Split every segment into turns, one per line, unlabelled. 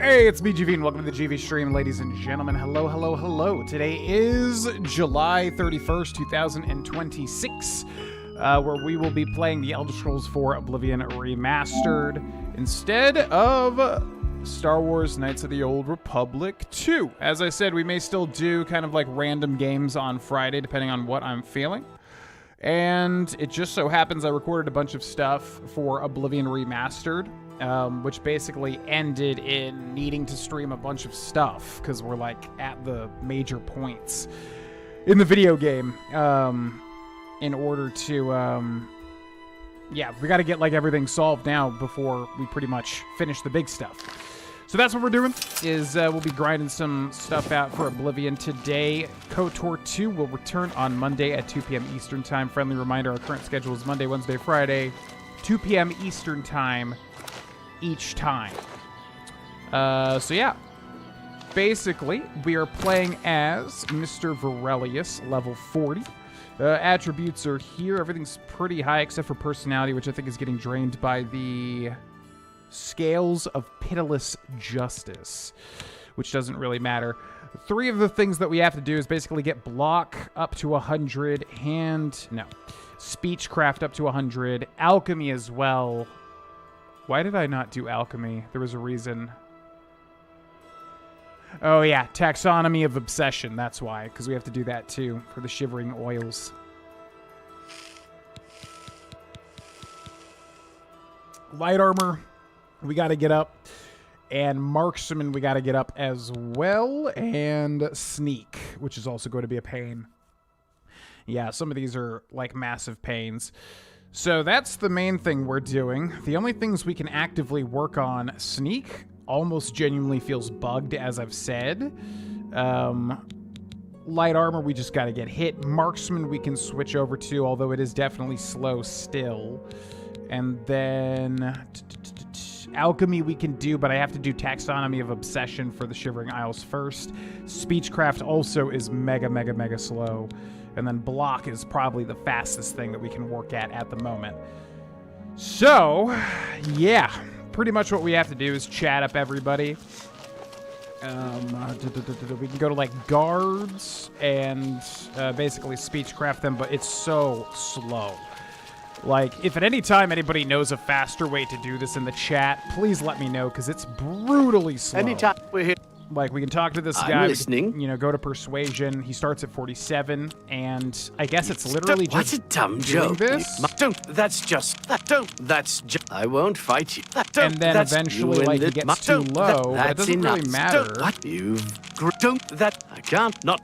Hey, it's me, GV, and welcome to the GV stream, ladies and gentlemen. Hello, hello, hello. Today is July 31st, 2026, where we will be playing the Elder Scrolls 4 Oblivion Remastered instead of Star Wars Knights of the Old Republic 2. As I said, we may still do kind of like random games on Friday, depending on what I'm feeling. And it just so happens I recorded a bunch of stuff for Oblivion Remastered, which basically ended in needing to stream a bunch of stuff because we're like at the major points in the video game in order to, yeah, we got to get like everything solved now before we pretty much finish the big stuff. So that's what we're doing, is we'll be grinding some stuff out for Oblivion today. KOTOR 2 will return on Monday at 2 p.m. Eastern Time. Friendly reminder, our current schedule is Monday, Wednesday, Friday, 2 p.m. Eastern Time each time. So yeah, basically, we are playing as Mr. Varelius, level 40. Attributes are here. Everything's pretty high except for personality, which I think is getting drained by the Scales of Pitiless Justice, which doesn't really matter. 3 of the things that we have to do is basically get block up to 100, speechcraft up to 100, alchemy as well. Why did I not do alchemy? There was a reason. Oh yeah, taxonomy of obsession, that's why, because we have to do that too for the shivering oils. Light armor, we got to get up, and marksman we got to get up as well, and sneak, which is also going to be a pain. Yeah, some of these are like massive pains. So that's the main thing we're doing. The only things we can actively work on, sneak almost genuinely feels bugged, as I've said. Light armor, we just got to get hit. Marksman we can switch over to, although it is definitely slow still. And then alchemy we can do, but I have to do taxonomy of obsession for the Shivering Isles first. Speechcraft also is mega slow. And then block is probably the fastest thing that we can work at the moment. So, yeah, pretty much what we have to do is chat up everybody. We can go to like guards and basically speechcraft them, but it's so slow. Like, if at any time anybody knows a faster way to do this in the chat, please let me know, because it's brutally slow.
Anytime we're here.
Like, we can talk to this guy.
Listening.
Can, go to persuasion. He starts at 47, and I guess it's literally
What's
just
a dumb
doing
joke?
this.
I won't fight you.
And then eventually, like, he gets too low, but it doesn't really matter.
I can't not.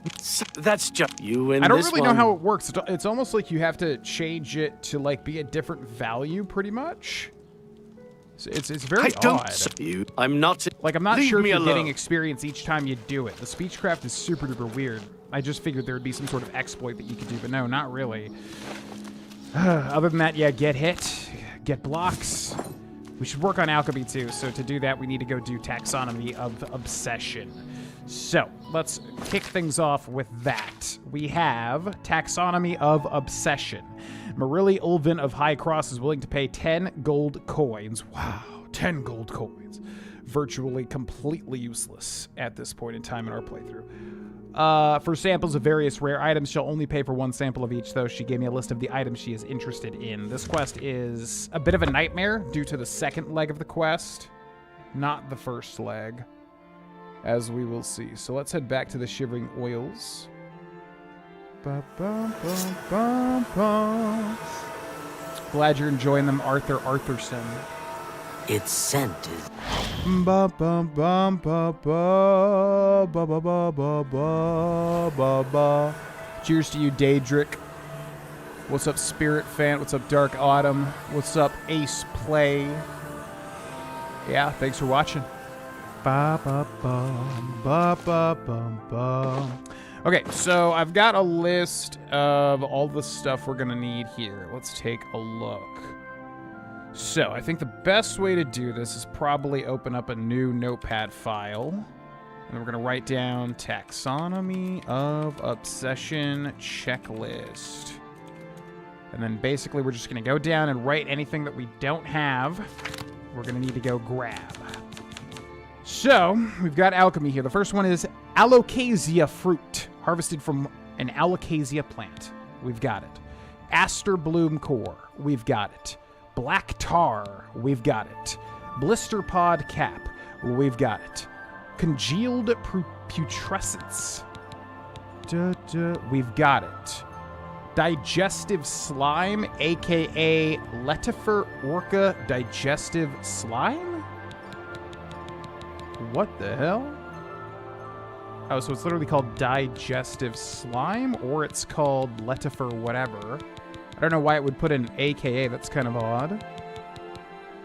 That's just you in this one.
I don't really know how it works. It's almost like you have to change it to, like, be a different value, pretty much. It's very odd.
I'm not.
Like, I'm not sure if you're getting experience each time you do it. The speechcraft is super duper weird. I just figured there would be some sort of exploit that you could do, but no, not really. Other than that, yeah, get hit, get blocks. We should work on alchemy too, so to do that, we need to go do taxonomy of obsession. So, let's kick things off with that. We have taxonomy of obsession. Marilli Ulvin of High Cross is willing to pay 10 gold coins. Wow, 10 gold coins. Virtually completely useless at this point in time in our playthrough. For samples of various rare items, she'll only pay for 1 sample of each, though. She gave me a list of the items she is interested in. This quest is a bit of a nightmare due to the second leg of the quest, not the first leg, as we will see. So let's head back to the Shivering Oils. Glad you're enjoying them, Arthur Arthurson.
Its scent is...
Cheers to you, Daedric. What's up, Spirit Fan? What's up, Dark Autumn? What's up, Ace Play? Yeah, thanks for watching. Okay, so I've got a list of all the stuff we're going to need here. Let's take a look. So, I think the best way to do this is probably open up a new notepad file. And we're going to write down taxonomy of obsession checklist. And then basically we're just going to go down and write anything that we don't have. We're going to need to go grab. So, we've got alchemy here. The first one is alocasia fruit, harvested from an alocasia plant. We've got it. Aster bloom core. We've got it. Black tar. We've got it. Blister pod cap. We've got it. Congealed putrescence. We've got it. Digestive slime, aka Letifer orca digestive slime? What the hell? Oh, so it's literally called digestive slime, or it's called Letifer whatever. I don't know why it would put an aka, that's kind of odd.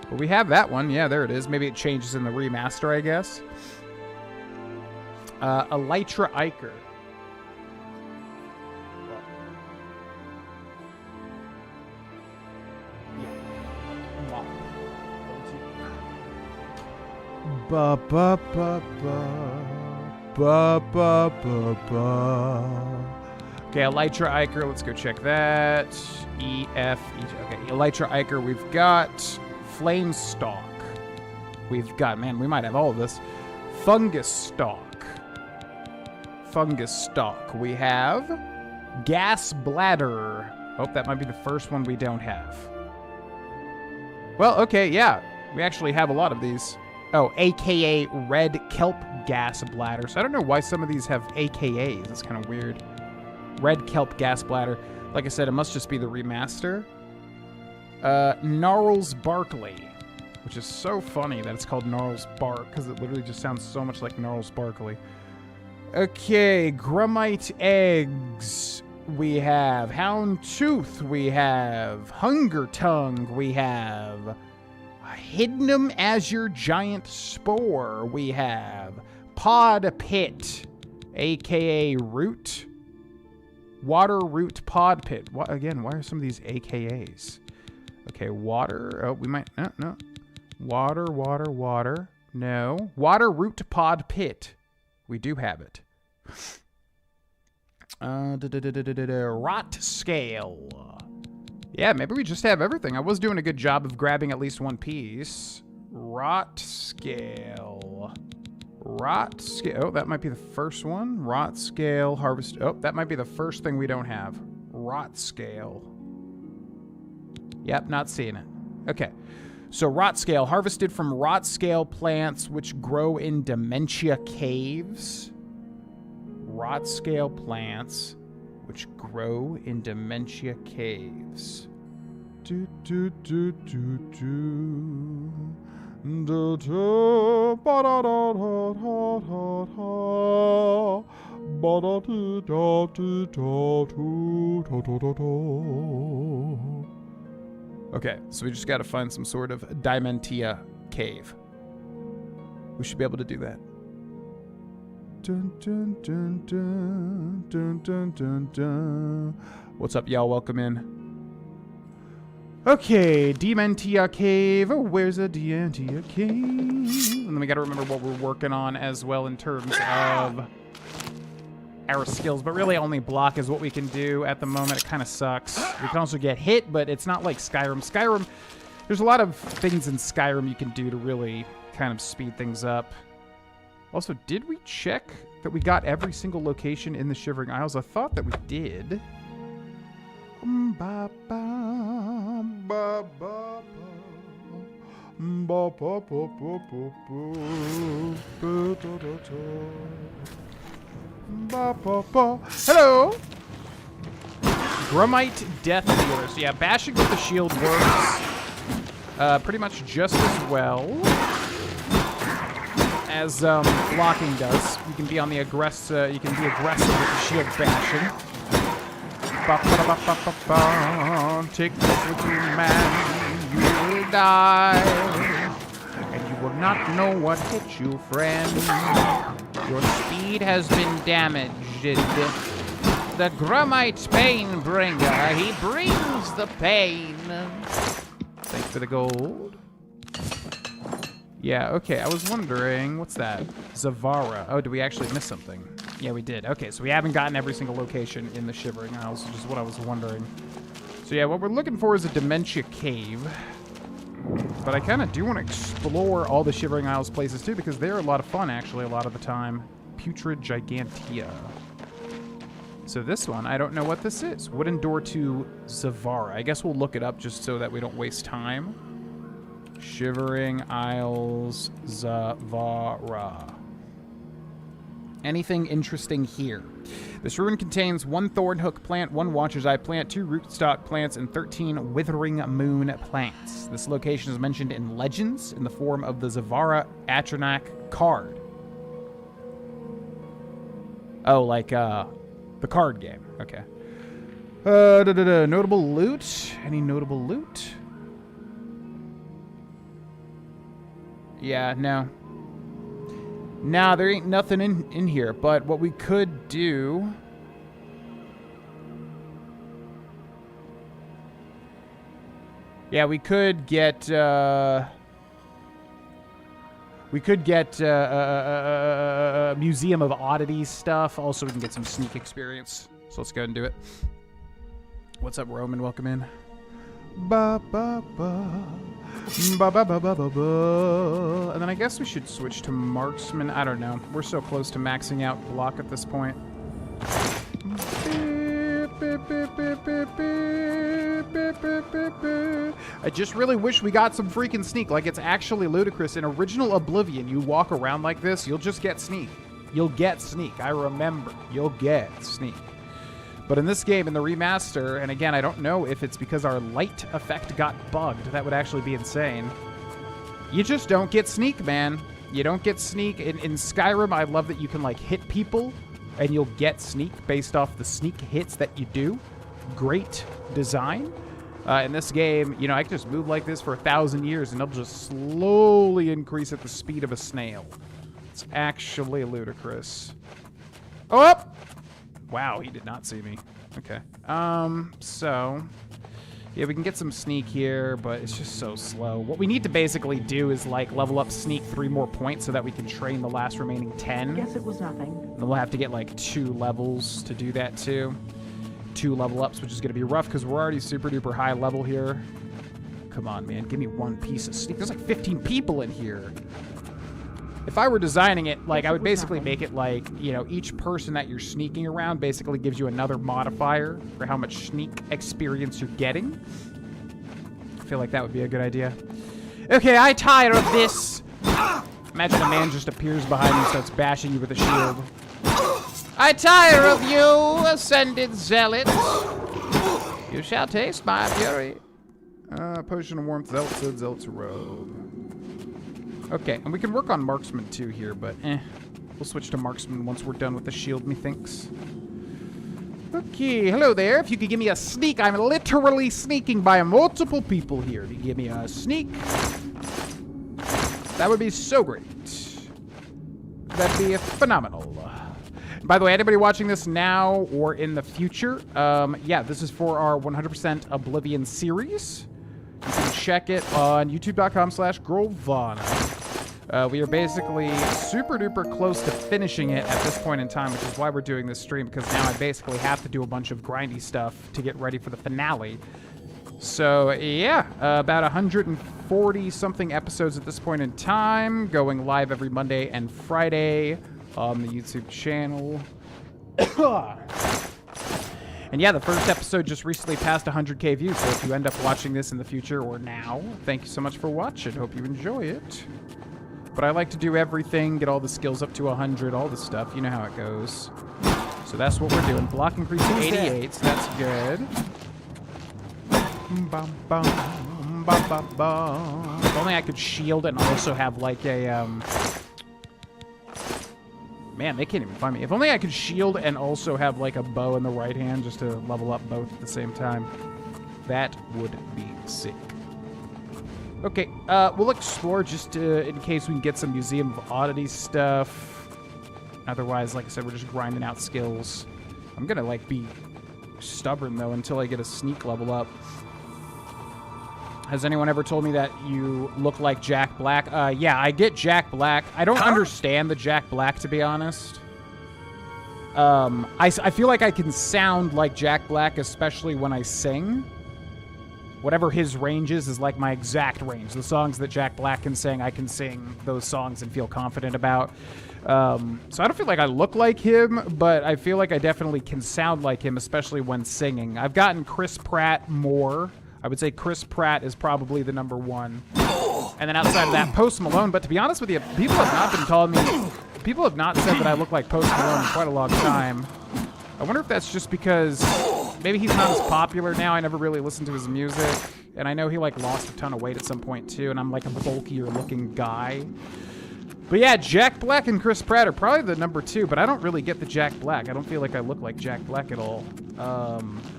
But we have that one. Yeah, there it is. Maybe it changes in the remaster, I guess. Elytra Ichor. Ba ba ba ba ba ba ba ba. Okay, Elytra Ichor. Let's go check that. Okay, Elytra Ichor. We've got Flame Stalk. We've got, man, we might have all of this. Fungus Stalk. Fungus Stalk. We have Gas Bladder. Oh, that might be the first one we don't have. Well, okay, yeah. We actually have a lot of these. Oh, AKA Red Kelp Gas Bladder. So I don't know why some of these have AKAs. That's kind of weird. Red Kelp Gas Bladder. Like I said, it must just be the remaster. Gnarls Barkley. Which is so funny that it's called Gnarls Bark, because it literally just sounds so much like Gnarls Barkley. Okay, Grumite Eggs. We have Houndtooth. We have Hunger Tongue. We have Hiddenum Azure Giant Spore. We have Pod Pit, aka Root. Water Root Pod Pit. Again, why are some of these AKAs? Okay, water. Oh, we might. No. Water. No. Water Root Pod Pit. We do have it. Rot Scale. Yeah, maybe we just have everything. I was doing a good job of grabbing at least one piece. Rot Scale. Oh, that might be the first one. Rot Scale, Harvest. Oh, that might be the first thing we don't have. Rot Scale. Yep, not seeing it. Okay. So Rot Scale, harvested from Rot Scale plants which grow in Dementia Caves. Rot Scale plants which grow in Dementia Caves. Okay, so we just got to find some sort of Dementia cave. We should be able to do that. Dun, dun, dun, dun, dun, dun, dun, dun. What's up, y'all? Welcome in. Okay, Dementia Cave. Oh, where's a Dementia Cave? And then we got to remember what we're working on as well in terms of our skills. But really, only block is what we can do at the moment. It kind of sucks. We can also get hit, but it's not like Skyrim. Skyrim, there's a lot of things in Skyrim you can do to really kind of speed things up. Also, did we check that we got every single location in the Shivering Isles? I thought that we did. Hello! Grumite Death Dealer. So yeah, bashing with the shield works pretty much just as well as blocking does. You can be on the you can be aggressive with the shield bashing. Take this with you, man. You will die, and you will not know what hit you, friend. Your speed has been damaged. The Grumite Pain Bringer, he brings the pain. Thanks for the gold. Yeah, okay, I was wondering, what's that? Zavara. Oh, did we actually miss something? Yeah, we did. Okay, so we haven't gotten every single location in the Shivering Isles, which is what I was wondering. So yeah, what we're looking for is a Dementia Cave. But I kind of do want to explore all the Shivering Isles places too, because they're a lot of fun, actually, a lot of the time. Putrid Gigantea. So this one, I don't know what this is. Wooden door to Zavara. I guess we'll look it up just so that we don't waste time. Shivering Isles, Zavara. Anything interesting here? This ruin contains 1 thornhook plant, 1 watcher's eye plant, 2 rootstock plants, and 13 withering moon plants. This location is mentioned in legends in the form of the Zavara Atronach card. Oh, like the card game. Okay. Notable loot? Any notable loot? Yeah, no. Nah, there ain't nothing in here, but what we could do... Yeah, we could get, Museum of Oddities stuff. Also, we can get some sneak experience. So let's go ahead and do it. What's up, Roman? Welcome in. Ba ba ba. Ba ba ba ba ba ba. And then I guess we should switch to marksman. I don't know. We're so close to maxing out block at this point. I just really wish we got some freaking sneak. Like, it's actually ludicrous. In original Oblivion, you walk around like this, you'll just get sneak. You'll get sneak. I remember. You'll get sneak. But in this game, in the remaster, and again, I don't know if it's because our light effect got bugged. That would actually be insane. You just don't get sneak, man. You don't get sneak. In Skyrim, I love that you can, like, hit people, and you'll get sneak based off the sneak hits that you do. Great design. In this game, you know, I can just move like this for 1,000 years, and it'll just slowly increase at the speed of a snail. It's actually ludicrous. Oh! Wow, he did not see me. Okay. So... yeah, we can get some sneak here, but it's just so slow. What we need to basically do is, like, level up sneak 3 more points so that we can train the last remaining 10.
Guess it was nothing.
Then we'll have to get, like, 2 levels to do that, too. 2 level ups, which is going to be rough because we're already super duper high level here. Come on, man. Give me 1 piece of sneak. There's, like, 15 people in here. If I were designing it, like, I would basically make it like, you know, each person that you're sneaking around basically gives you another modifier for how much sneak experience you're getting. I feel like that would be a good idea. Okay, I tire of this. Imagine a man just appears behind you and starts bashing you with a shield. I tire of you, ascended zealot. You shall taste my fury. Potion of warmth, zealot's robe. Okay, and we can work on marksman too here, but we'll switch to marksman once we're done with the shield, methinks. Okay, hello there. If you could give me a sneak, I'm literally sneaking by multiple people here. If you give me a sneak, that would be so great. That'd be phenomenal. By the way, anybody watching this now or in the future, yeah, this is for our 100% Oblivion series. You can check it on youtube.com/Grolvana. We are basically super duper close to finishing it at this point in time, which is why we're doing this stream, because now I basically have to do a bunch of grindy stuff to get ready for the finale. So, yeah, about 140 something episodes at this point in time, going live every Monday and Friday on the YouTube channel. And yeah, the first episode just recently passed 100K views, so if you end up watching this in the future or now, thank you so much for watching. Hope you enjoy it. But I like to do everything, get all the skills up to 100, all the stuff. You know how it goes. So that's what we're doing. Block increase to 88, so that's good. Bum, bum, bum, bum, bum. If only I could shield and also have like a, Man, they can't even find me. If only I could shield and also have like a bow in the right hand just to level up both at the same time. That would be sick. Okay, we'll explore just in case we can get some Museum of Oddities stuff. Otherwise, like I said, we're just grinding out skills. I'm gonna, like, be stubborn, though, until I get a sneak level up. Has anyone ever told me that you look like Jack Black? Yeah, I get Jack Black. I don't understand the Jack Black, to be honest. I feel like I can sound like Jack Black, especially when I sing. whatever his range is like my exact range. The songs that Jack Black can sing, I can sing those songs and feel confident about. So I don't feel like I look like him, but I feel like I definitely can sound like him, especially when singing. I've gotten Chris Pratt more. I would say Chris Pratt is probably the number one. And then outside of that, Post Malone. But to be honest with you, people have not been calling me... People have not said that I look like Post Malone in quite a long time. I wonder if that's just because maybe he's not as popular now. I never really listened to his music. And I know he, like, lost a ton of weight at some point, too. And I'm, like, a bulkier-looking guy. But yeah, Jack Black and Chris Pratt are probably the number two. But I don't really get the Jack Black. I don't feel like I look like Jack Black at all.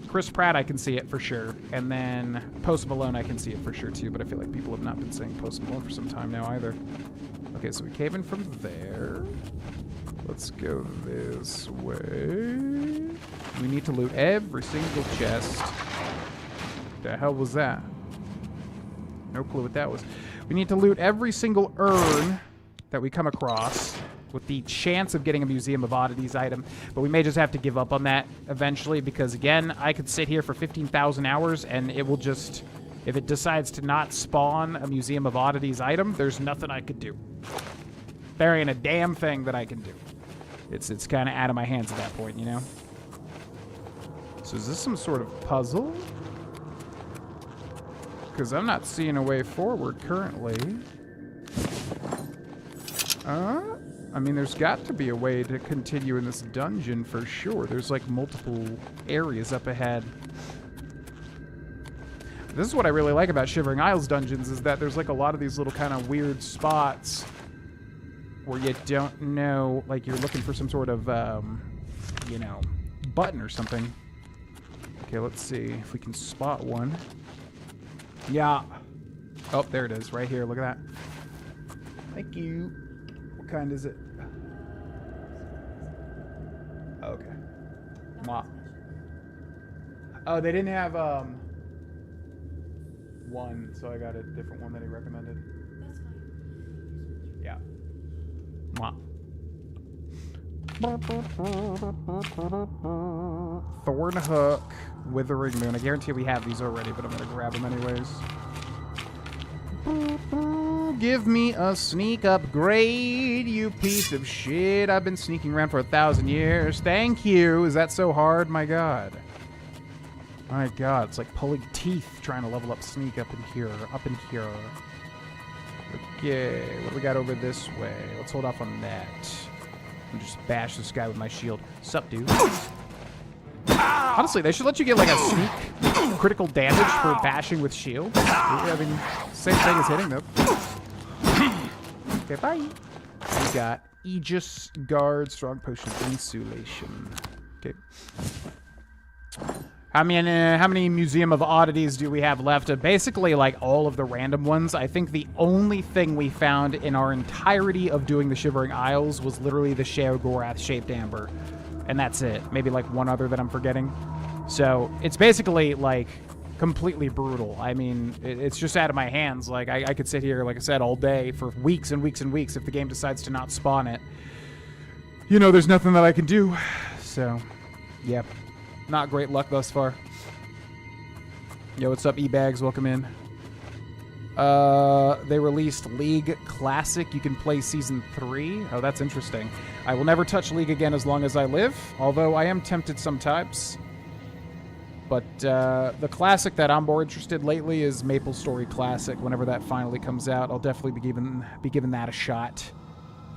Chris Pratt, I can see it for sure. And then Post Malone, I can see it for sure, too. But I feel like people have not been saying Post Malone for some time now, either. Okay, so we came in from there. Let's go this way. We need to loot every single chest. The hell was that? No clue what that was. We need to loot every single urn that we come across with the chance of getting a Museum of Oddities item. But we may just have to give up on that eventually because, again, I could sit here for 15,000 hours and it will just... If it decides to not spawn a Museum of Oddities item, there's nothing I could do. There ain't a damn thing that I can do. It's kind of out of my hands at that point, you know? So is this some sort of puzzle? Because I'm not seeing a way forward currently. I mean, there's got to be a way to continue in this dungeon for sure. There's like multiple areas up ahead. This is what I really like about Shivering Isles dungeons, is that there's like a lot of these little kind of weird spots where you don't know, like you're looking for some sort of, you know, button or something. Okay, let's see if we can spot one. Yeah. Oh, there it is, right here. Look at that. Thank you. What kind is it? Okay. Mwah. Oh, they didn't have, one, so I got a different one that he recommended.
That's fine.
Yeah. Mwah. Thorn Hook, Withering Moon. I guarantee we have these already, but I'm gonna grab them anyways. Give me a sneak upgrade, you piece of shit. I've been sneaking around for 1,000 years. Thank you. Is that so hard? My God. My God, it's like pulling teeth trying to level up sneak up in here, Okay, what do we got over this way? Let's hold off on that. And just bash this guy with my shield. Sup, dude? Honestly, they should let you get like a sneak critical damage for bashing with shield. I mean, same thing as hitting them. Okay, bye. We got Aegis Guard, Strong Potion of Insulation. Okay. How many Museum of Oddities do we have left? Basically, like, all of the random ones. I think the only thing we found in our entirety of doing the Shivering Isles was literally the Sheogorath-shaped amber. And that's it. Maybe, like, one other that I'm forgetting. So, it's basically, like, completely brutal. I mean, it's just out of my hands. Like, I could sit here, like I said, all day for weeks and weeks and weeks if the game decides to not spawn it. You know, there's nothing that I can do. So, yep. Not great luck thus far. Yo, what's up, E-Bags? Welcome in. They released League Classic. You can play Season 3. Oh, that's interesting. I will never touch League again as long as I live, although I am tempted sometimes. But the Classic that I'm more interested lately is MapleStory Classic. Whenever that finally comes out, I'll definitely be giving that a shot,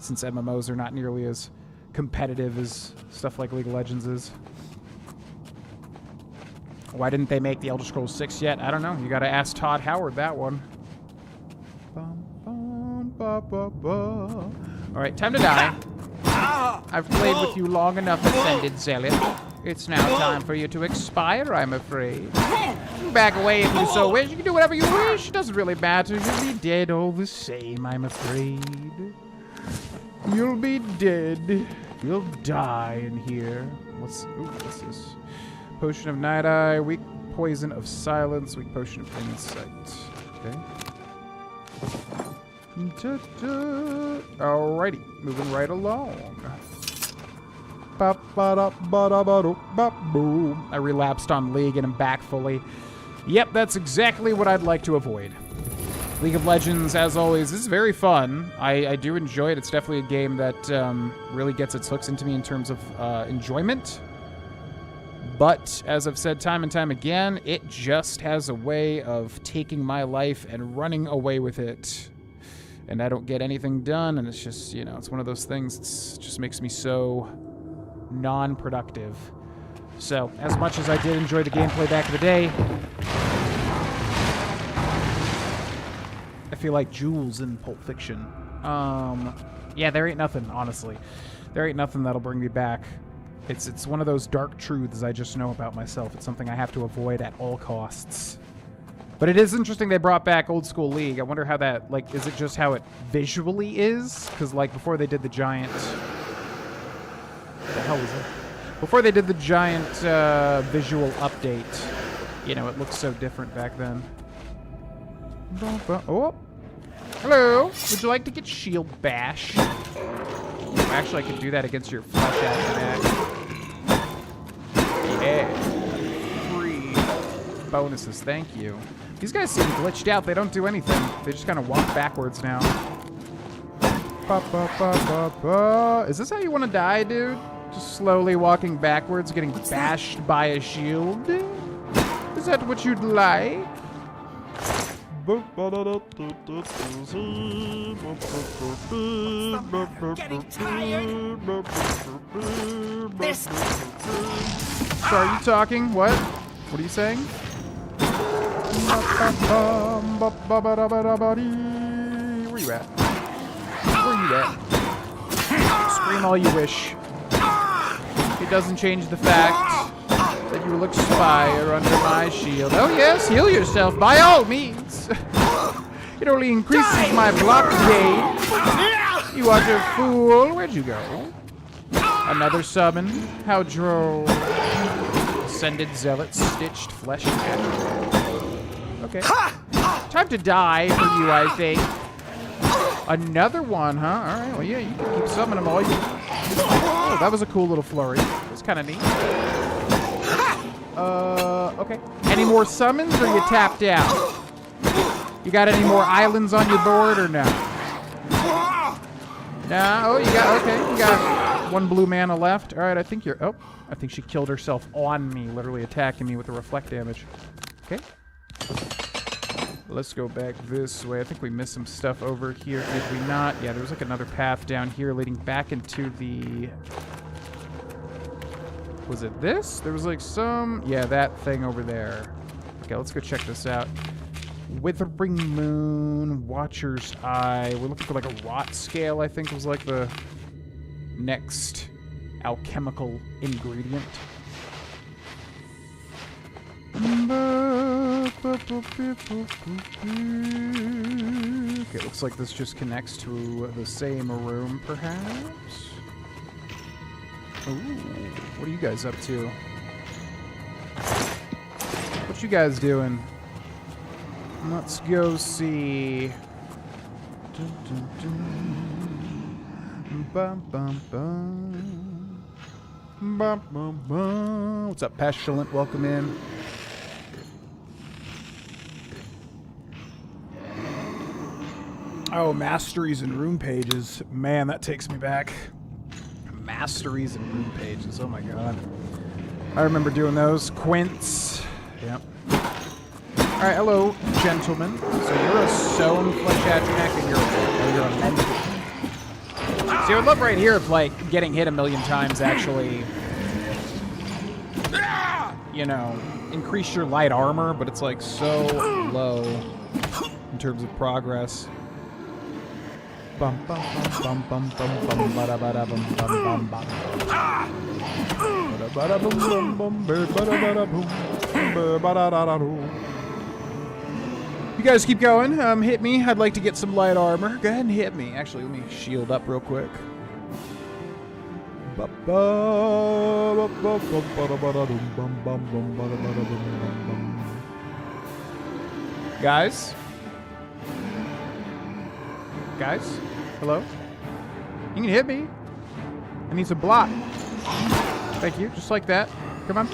since MMOs are not nearly as competitive as stuff like League of Legends is. Why didn't they make the Elder Scrolls 6 yet? I don't know. You gotta ask Todd Howard that one. Alright, time to die. I've played with you long enough, Ascended Zealot. It's now time for you to expire, I'm afraid. Back away if you so wish. You can do whatever you wish. It doesn't really matter. You'll be dead all the same, I'm afraid. You'll be dead. You'll die in here. What's this? Potion of Night Eye, Weak Poison of Silence, Weak Potion of Insight. Okay. Alrighty, moving right along. I relapsed on League and I'm back fully. Yep, that's exactly what I'd like to avoid. League of Legends, as always, is very fun. I do enjoy it. It's definitely a game that really gets its hooks into me in terms of enjoyment. But, as I've said time and time again, it just has a way of taking my life and running away with it. And I don't get anything done, and it's just, you know, it's one of those things that just makes me so non-productive. So, as much as I did enjoy the gameplay back in the day, I feel like Jules in Pulp Fiction. Yeah, there ain't nothing, honestly. There ain't nothing that'll bring me back. It's one of those dark truths I just know about myself. It's something I have to avoid at all costs. But it is interesting they brought back Old School League. I wonder how that, like, is it just how it visually is? Because, like, before they did the giant... What the hell was it? Before they did the giant visual update, you know, it looked so different back then. Oh! Hello! Would you like to get shield bash? Actually, I could do that against your flesh attack. Yeah. Free bonuses, thank you. These guys seem glitched out. They don't do anything. They just kind of walk backwards now. Is this how you want to die, dude? Just slowly walking backwards, getting bashed by a shield? Is that what you'd like?
Getting tired. This.
So are you talking? What? What are you saying? Where you at? Where you at? Scream all you wish. It doesn't change the fact that you will expire under my shield. Oh yes, heal yourself by all means. It only increases my block gauge. You utter fool. Where'd you go? Another summon. How droll. Ascended zealot, stitched flesh natural. Okay. Time to die for you, I think. Another one, huh? Alright, well yeah, you can keep summoning them all you... Oh, that was a cool little flurry. It was kind of neat. Okay. Any more summons, or you tapped out? You got any more islands on your board, or no? No? Oh, you got... Okay, you got one blue mana left. Alright, I think you're... Oh, I think she killed herself on me, literally attacking me with the reflect damage. Okay. Let's go back this way. I think we missed some stuff over here. Did we not? Yeah, there was like another path down here leading back into the... Was it this? There was like some... Yeah, that thing over there. Okay, let's go check this out. Withering Moon, Watcher's Eye. We're looking for like a rot scale, I think was like the next alchemical ingredient. Okay, looks like this just connects to the same room, perhaps? Ooh, what are you guys up to? What you guys doing? Let's go see. Dun, dun, dun. Bum, bum, bum. Bum, bum, bum. What's up, Pestilent? Welcome in. Oh, masteries and rune pages. Man, that takes me back. Masteries and rune pages. Oh my god. I remember doing those. Quints. Yep. Alright, hello, gentlemen. So you're a stone flesh atronach and you're a mended. See, I would love right here if, like, getting hit a million times actually, you know, increase your light armor, but it's, like, so low in terms of progress. Bum bum bum bum bum bum bada bada bum bum bum bum. Bada bada bum bum bum bada bada boom bada da da. You guys keep going. Hit me. I'd like to get some light armor. Go ahead and hit me. Actually, let me shield up real quick. Guys? Guys? Hello? You can hit me. I need some block. Thank you. Just like that. Come on.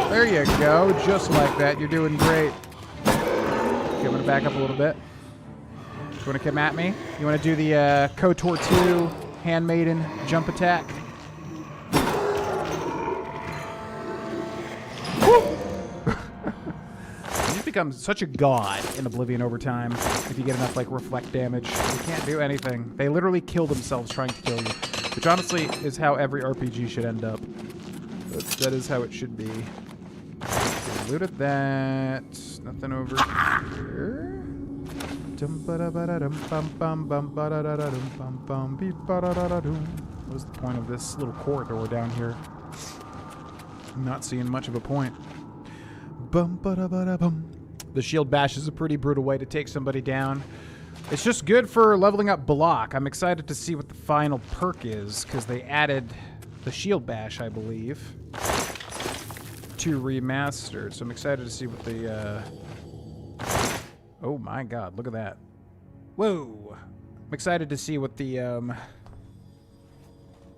There you go. Just like that. You're doing great. Okay, I'm going to back up a little bit. You want to come at me? You want to do the KOTOR 2 Handmaiden jump attack? You've become such a god in Oblivion over time. If you get enough, like, reflect damage. You can't do anything. They literally kill themselves trying to kill you. Which, honestly, is how every RPG should end up. That is how it should be. Okay, looted that. Nothing over here. What is the point of this little corridor down here? I'm not seeing much of a point. The shield bash is a pretty brutal way to take somebody down. It's just good for leveling up block. I'm excited to see what the final perk is, because they added the shield bash, I believe, to Remastered. So I'm excited to see what the... Oh my god, look at that. Whoa! I'm excited to see what the,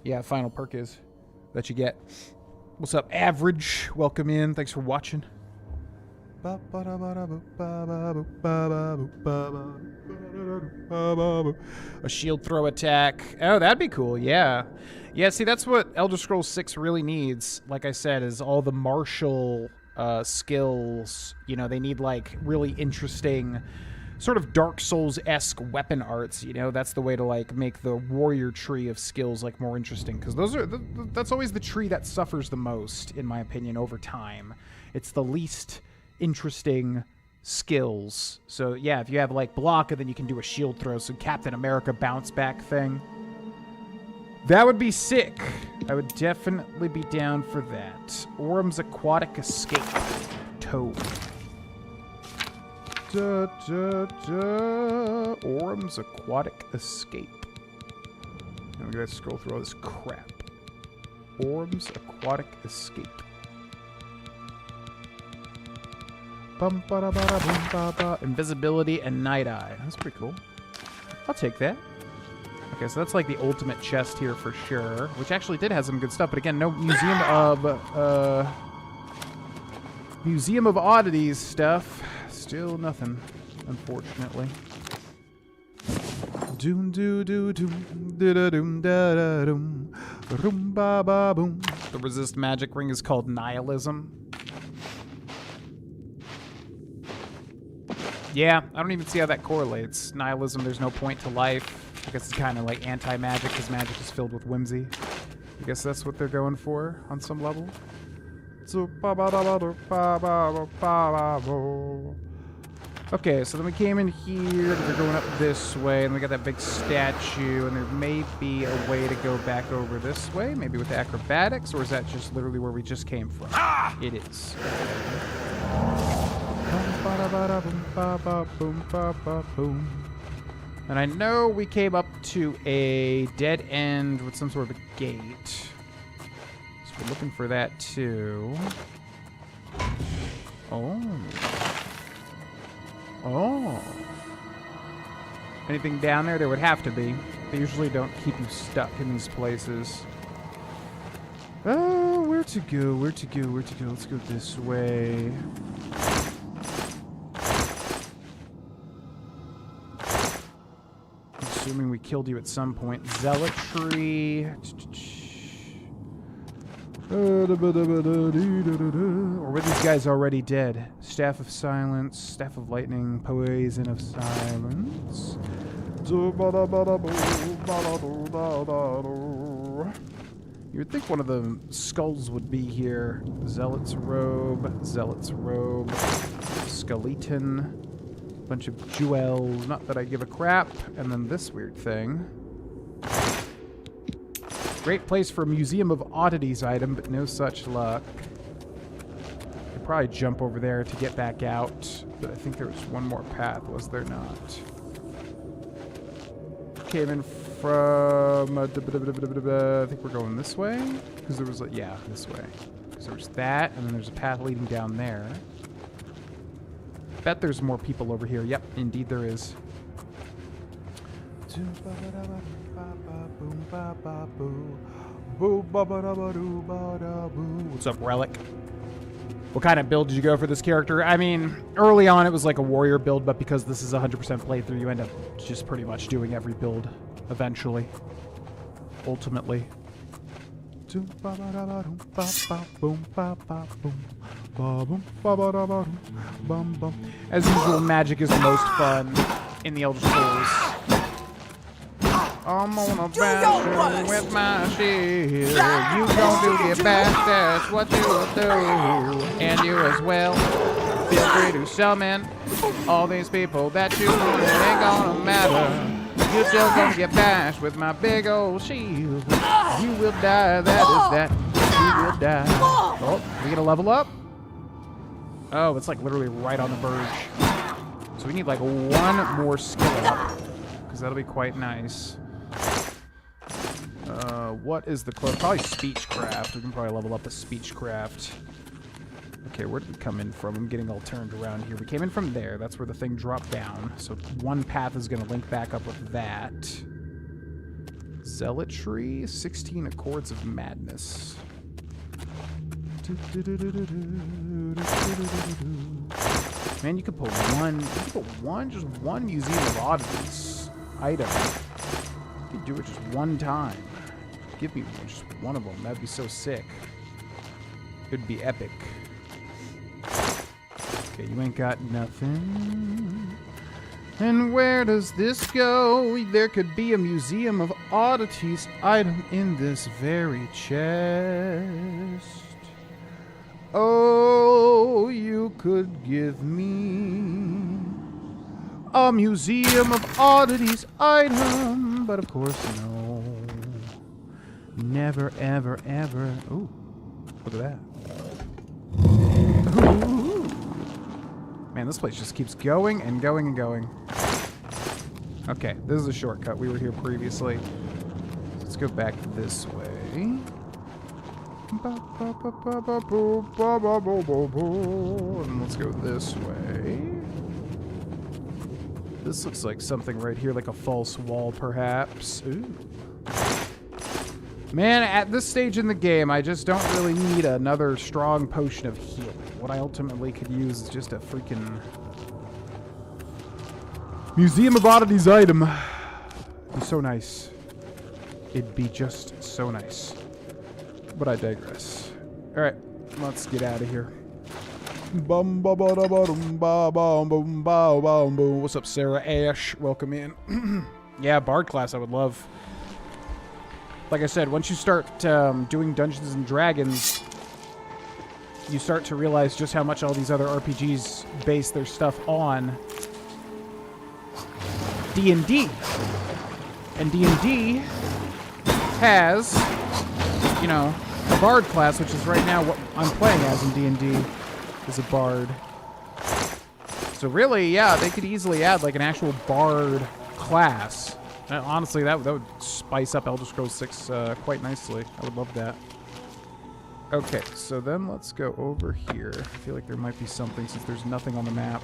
yeah, final perk is that you get. What's up, Average? Welcome in. Thanks for watching. A shield throw attack. Oh, that'd be cool, yeah. Yeah, see, that's what Elder Scrolls 6 really needs, like I said, is all the martial skills. You know, they need, like, really interesting, sort of Dark Souls-esque weapon arts, you know? That's the way to, like, make the warrior tree of skills, like, more interesting. Because those are that's always the tree that suffers the most, in my opinion, over time. It's the least interesting skills. So, yeah, if you have, like, block, and then you can do a shield throw, so Captain America bounce back thing. That would be sick. I would definitely be down for that. Orm's Aquatic Escape. Toad. Orm's Aquatic Escape. I'm gonna scroll through all this crap. Orm's Aquatic Escape. Invisibility and Night Eye. That's pretty cool. I'll take that. Okay, so that's like the ultimate chest here for sure, which actually did have some good stuff, but again, no Museum of Oddities stuff. Still nothing, unfortunately. Doom doo doo doom da da doom da da doom room ba ba boom. The resist magic ring is called Nihilism. Yeah, I don't even see how that correlates. Nihilism, there's no point to life. I guess it's kind of like anti-magic, because magic is filled with whimsy. I guess that's what they're going for on some level. Okay, so then we came in here, we're going up this way, and we got that big statue, and there may be a way to go back over this way, maybe with acrobatics, or is that just literally where we just came from? Ah! It is. And I know we came up to a dead end with some sort of a gate. So we're looking for that too. Oh. Oh. Anything down there? There would have to be. They usually don't keep you stuck in these places. Oh, where to go? Where to go? Where to go? Let's go this way. Assuming we killed you at some point. Zealotry. Or were these guys already dead? Staff of Silence, Staff of Lightning, Poison of Silence. You would think one of the skulls would be here. Zealot's Robe, Skeleton. Bunch of jewels, not that I give a crap. And then this weird thing. Great place for a Museum of Oddities item, but no such luck. Could probably jump over there to get back out, but I think there was one more path, was there not? Came in from... I think we're going this way? Because there was a... Yeah, this way. Because there was that, and then there's a path leading down there. Bet there's more people over here. Yep, indeed there is. What's up, Relic? What kind of build did you go for this character? I mean, early on it was like a warrior build, but because this is a 100% playthrough, you end up just pretty much doing every build eventually. Ultimately. As usual, magic is the most fun in the Elder Scrolls. I'm on a bastion with my shield. You gon' do your best, that's what you will do. And you as well. Feel free to summon all these people that you want. It ain't gonna matter. You just gonna get bashed with my big old shield. You will die, that is that. You will die. Oh, we get a level up? Oh, it's like literally right on the verge. So we need like one more skill up. Because that'll be quite nice. What is the close? Probably Speechcraft. We can probably level up the Speechcraft. Okay, where did we come in from? I'm getting all turned around here. We came in from there. That's where the thing dropped down. So one path is going to link back up with that. Zealotry, 16 Accords of Madness. Man, you could put just one Museum of Oddities item. You could do it just one time. Give me just one of them. That'd be so sick. It'd be epic. Okay, you ain't got nothing. And where does this go? There could be a Museum of Oddities item in this very chest. Oh, you could give me a Museum of Oddities item. But of course, no. Never, ever, ever. Ooh, look at that. Ooh. Man, this place just keeps going and going and going. Okay, this is a shortcut. We were here previously. Let's go back this way. And let's go this way. This looks like something right here, like a false wall, perhaps. Ooh. Man, at this stage in the game, I just don't really need another strong potion of healing. What I ultimately could use is just a freaking Museum of Oddities item. It'd be so nice. It'd be just so nice. But I digress. Alright, let's get out of here. What's up, Sarah Ash? Welcome in. Yeah, Bard class I would love. Like I said, once you start doing Dungeons and Dragons, you start to realize just how much all these other RPGs base their stuff on D&D. And D&D has, you know, a Bard class, which is right now what I'm playing as in D&D, is a Bard. So really, yeah, they could easily add like an actual Bard class. Honestly, that would spice up Elder Scrolls 6 quite nicely. I would love that. Okay, so then let's go over here. I feel like there might be something since there's nothing on the map.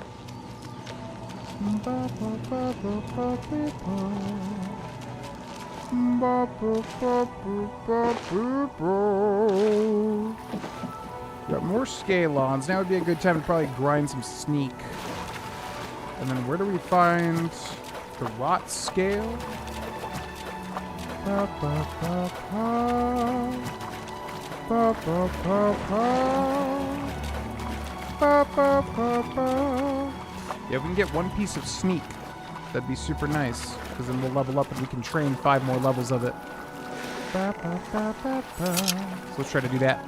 Got more Scalons. Now would be a good time to probably grind some Sneak. And then where do we find the Rot Scale? Yeah, if we can get one piece of Sneak, that'd be super nice, because then we'll level up and we can train 5 more levels of it. So let's try to do that.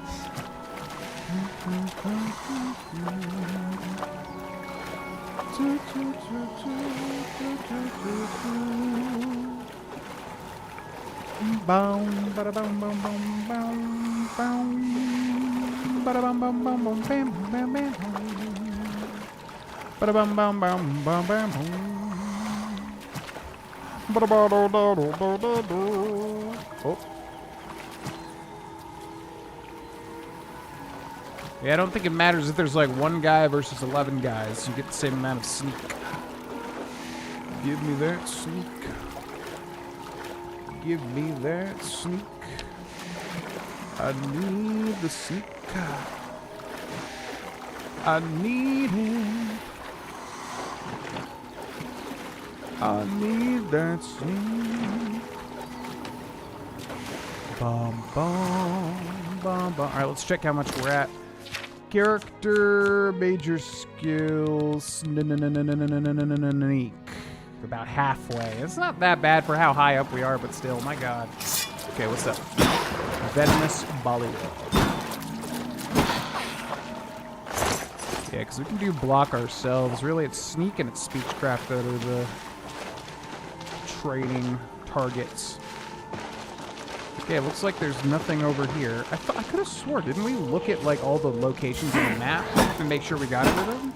Boom, bada bum bum bum bum bum, bada bum bum bum bum bam bam bam, bada bum bum bum bum bam, bada ba do do do do do. Oh. Yeah, I don't think it matters if there's like 1 guy versus 11 guys. You get the same amount of Sneak. Give me that Sneak. Give me that Sneak. I need the sneak. I need him. I need that sneak. Bum, bum, bum, bum. All right, let's check how much we're at. Character, major skills, sneak. About halfway. It's not that bad for how high up we are, but still, my god. Okay, what's up? Venomous Bollywood. Yeah, because we can do block ourselves. Really, it's sneak and it's speechcraft that are the training targets. Okay, it looks like there's nothing over here. I could have swore, didn't we look at like all the locations on the map to make sure we got everything?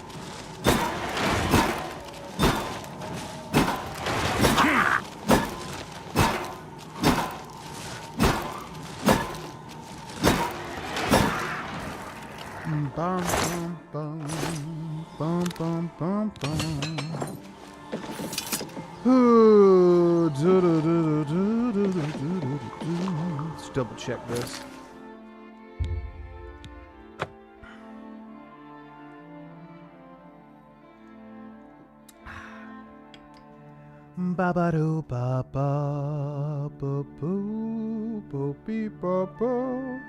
Bum, bum, bum, bum, bum, bum. Ooh, let's double check this. Ba ba do ba ba ba boo boo beep ba ba.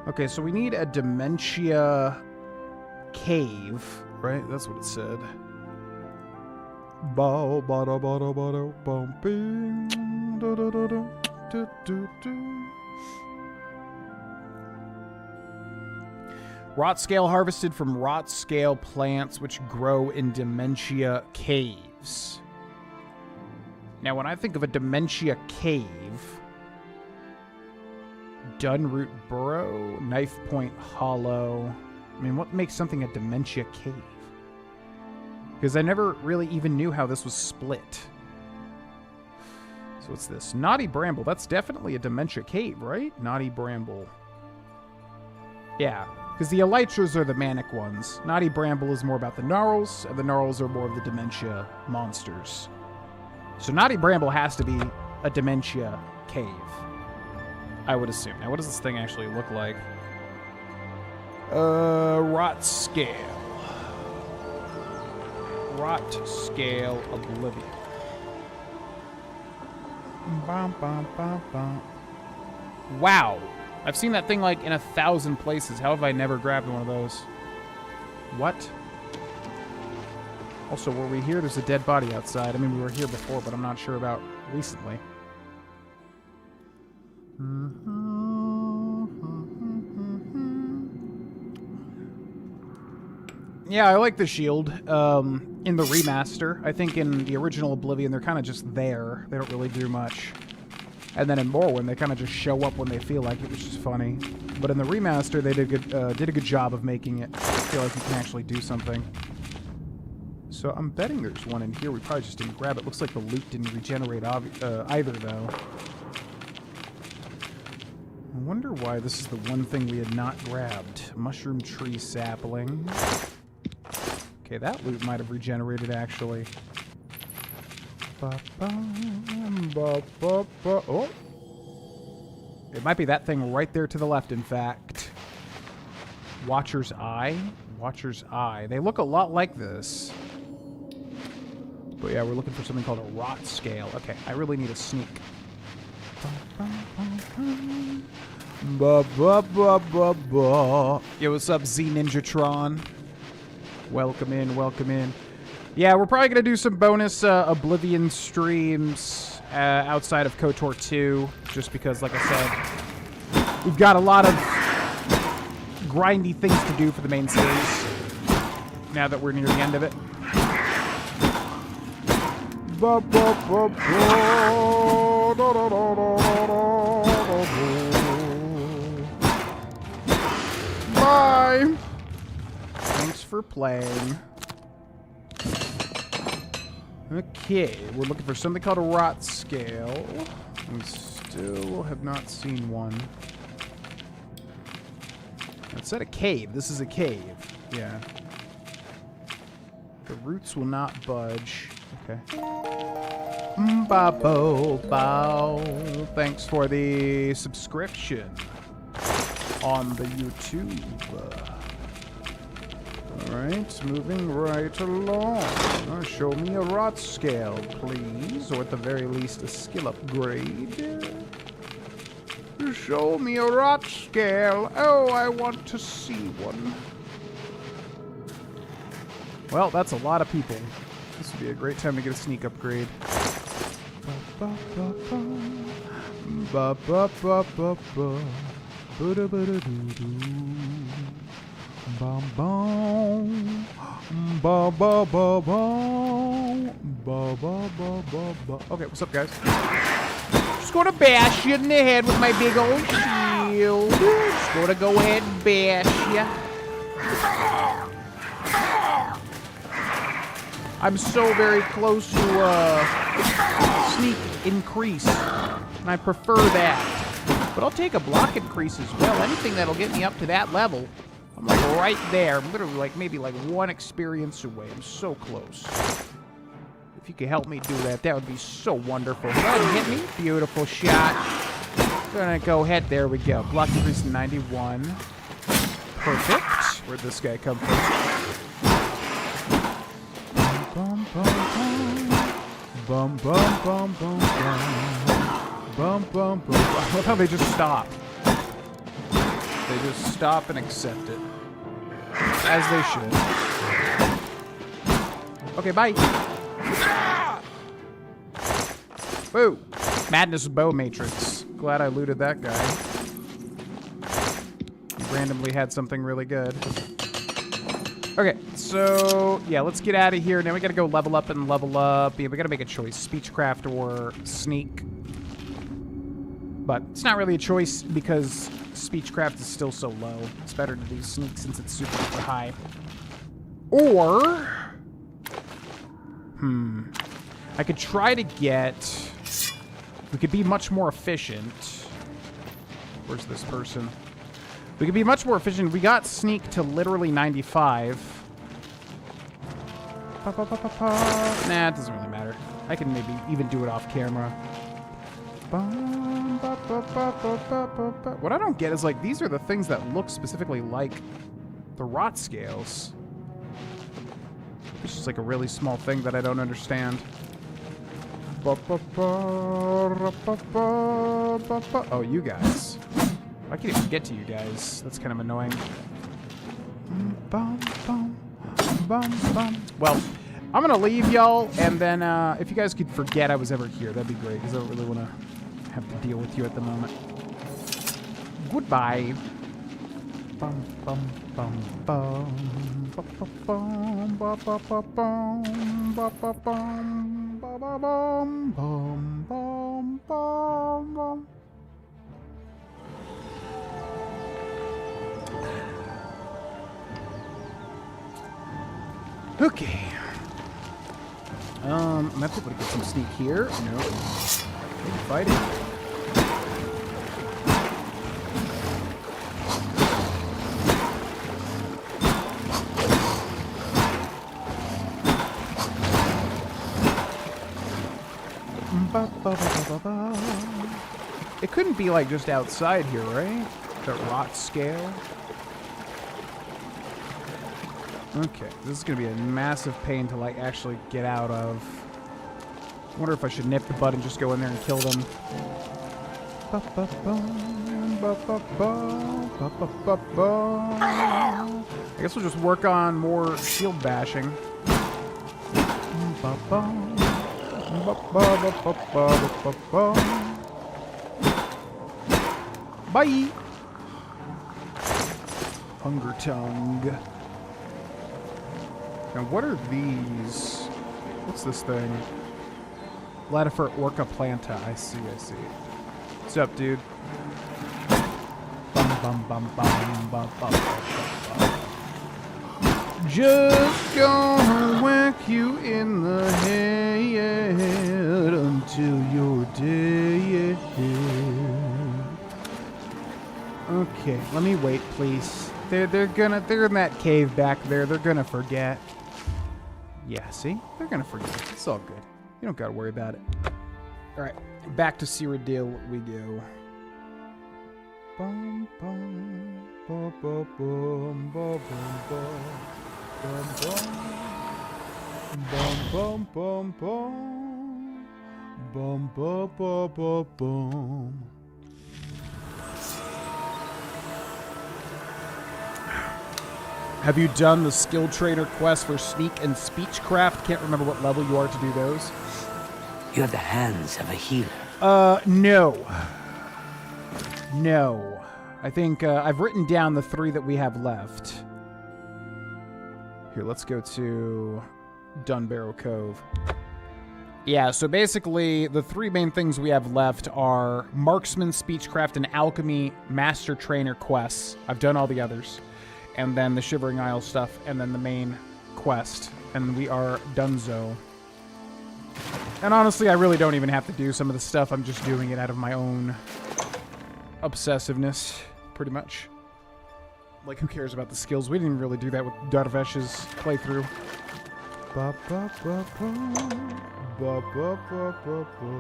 Okay, so we need a dementia cave, right? That's what it said. Bow bada bada bada bumping do do do do do do do. Rot scale harvested from rot scale plants which grow in dementia caves. Now, when I think of a dementia cave, Dunroot Burrow, Knife Point Hollow. I mean, what makes something a dementia cave? Because I never really even knew how this was split. So what's this? Knotty Bramble. That's definitely a dementia cave, right? Knotty Bramble. Yeah, because the elytras are the manic ones. Knotty Bramble is more about the gnarls, and the gnarls are more of the dementia monsters. So Knotty Bramble has to be a dementia cave, I would assume. Now, what does this thing actually look like? Rot scale. Rot scale Oblivion. Bum, bum, bum, bum. Wow. I've seen that thing like in 1,000 places. How have I never grabbed one of those? What? Also, were we here? There's a dead body outside. I mean, we were here before, but I'm not sure about recently. Yeah, I like the shield in the remaster. I think in the original Oblivion, they're kind of just there. They don't really do much. And then in Morrowind, they kind of just show up when they feel like it, which is funny. But in the remaster, they did a good job of making it feel like you can actually do something. So I'm betting there's one in here. We probably just didn't grab it. Looks like the loot didn't regenerate either, though. I wonder why this is the one thing we had not grabbed. Mushroom tree sapling. Okay, that loot might have regenerated, actually. Oh! It might be that thing right there to the left, in fact. Watcher's Eye? Watcher's Eye. They look a lot like this. But yeah, we're looking for something called a rot scale. Okay, I really need a sneak. Yo, what's up, Z Ninjatron? Welcome in, welcome in. Yeah, we're probably going to do some bonus Oblivion streams outside of KOTOR 2, just because, like I said, we've got a lot of grindy things to do for the main series now that we're near the end of it. Bye! Thanks for playing. Okay, we're looking for something called a rot scale. We still have not seen one. It said a cave. This is a cave. Yeah. The roots will not budge. Okay. Babo bow. Thanks for the subscription. on the YouTube. Alright, moving right along. Show me a rot scale, please. Or at the very least, a skill upgrade. Show me a rot scale. Oh, I want to see one. Well, that's a lot of people. This would be a great time to get a sneak upgrade. Okay, what's up, guys? Just gonna bash you in the head with my big old shield. Just gonna go ahead and bash you. I'm so very close to sneak increase, and I prefer that. But I'll take a block increase as well. Anything that'll get me up to that level. I'm like right there. I'm literally like maybe like 1 experience away. I'm so close. If you could help me do that, that would be so wonderful. Go ahead and hit me. Beautiful shot. Gonna go ahead. There we go. Block increase to 91. Perfect. Where'd this guy come from? Bum, bum, bum. Bum, bum, bum, bum, bum. Bum, bum, bum. I love how they just stop. They just stop and accept it. As they should. Okay, bye. Woo! Madness Bow Matrix. Glad I looted that guy. He randomly had something really good. Okay, so yeah, let's get out of here. Now we gotta go level up and level up. Yeah, we gotta make a choice. Speechcraft or sneak. But it's not really a choice because Speechcraft is still so low. It's better to do sneak since it's super high. Or... I could try to get... We could be much more efficient. Where's this person? We could be much more efficient. We got sneak to literally 95. Nah, it doesn't really matter. I can maybe even do it off camera. What I don't get is, like, these are the things that look specifically like the rot scales. It's just like a really small thing that I don't understand. Oh, you guys. I can't even get to you guys. That's kind of annoying. Well, I'm going to leave y'all, and then if you guys could forget I was ever here, that'd be great, because I don't really want to have to deal with you at the moment. Goodbye. Okay. I'm able to get some sneak here. No. Maybe fighting. It couldn't be like just outside here, right? The rot scale. Okay, this is gonna be a massive pain to like actually get out of. I wonder if I should nip the bud and just go in there and kill them. I guess we'll just work on more shield bashing. Bye! Hunger tongue. Now, what are these? What's this thing? Latifer Orca Planta. I see, I see. What's up, dude? Bum, bum, bum, bum, bum, bum, bum, bum. Just gonna whack you in the head until you're dead. Okay, let me wait, please. They're in that cave back there. They're gonna forget. Yeah, see? They're gonna forget. It's all good. You don't gotta worry about it. Alright, back to Cyrodiil we go. bum, bum, bum, bum, bum, bum, bum, bum, bum, bum, bum, bum, bum, bum. Have you done the skill trainer quest for sneak and speechcraft? Can't remember what level you are to do those.
You have the hands of a healer.
No. No. I think I've written down the 3 that we have left. Here, let's go to Dunbarrow Cove. Yeah, so basically, the 3 main things we have left are Marksman, Speechcraft, and Alchemy Master Trainer quests. I've done all the others. And then the Shivering Isle stuff, and then the main quest. And we are donezo. And honestly, I really don't even have to do some of the stuff. I'm just doing it out of my own obsessiveness, pretty much. Like, who cares about the skills? We didn't really do that with Darvesh's playthrough. Ba ba ba ba ba ba ba ba ba.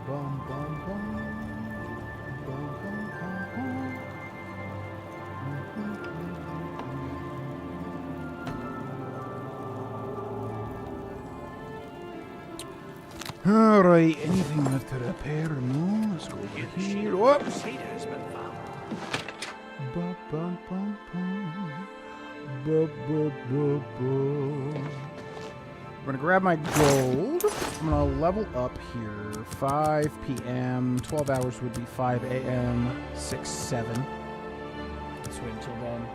Bum bum bum. Alright, anything left to repair? No, let's go over here. Whoops! Ba, bum, bum, bum. Ba, ba, ba, ba. I'm gonna grab my gold. I'm gonna level up here. 5 p.m. 12 hours would be 5 a.m. 6, 7. Let's wait until then.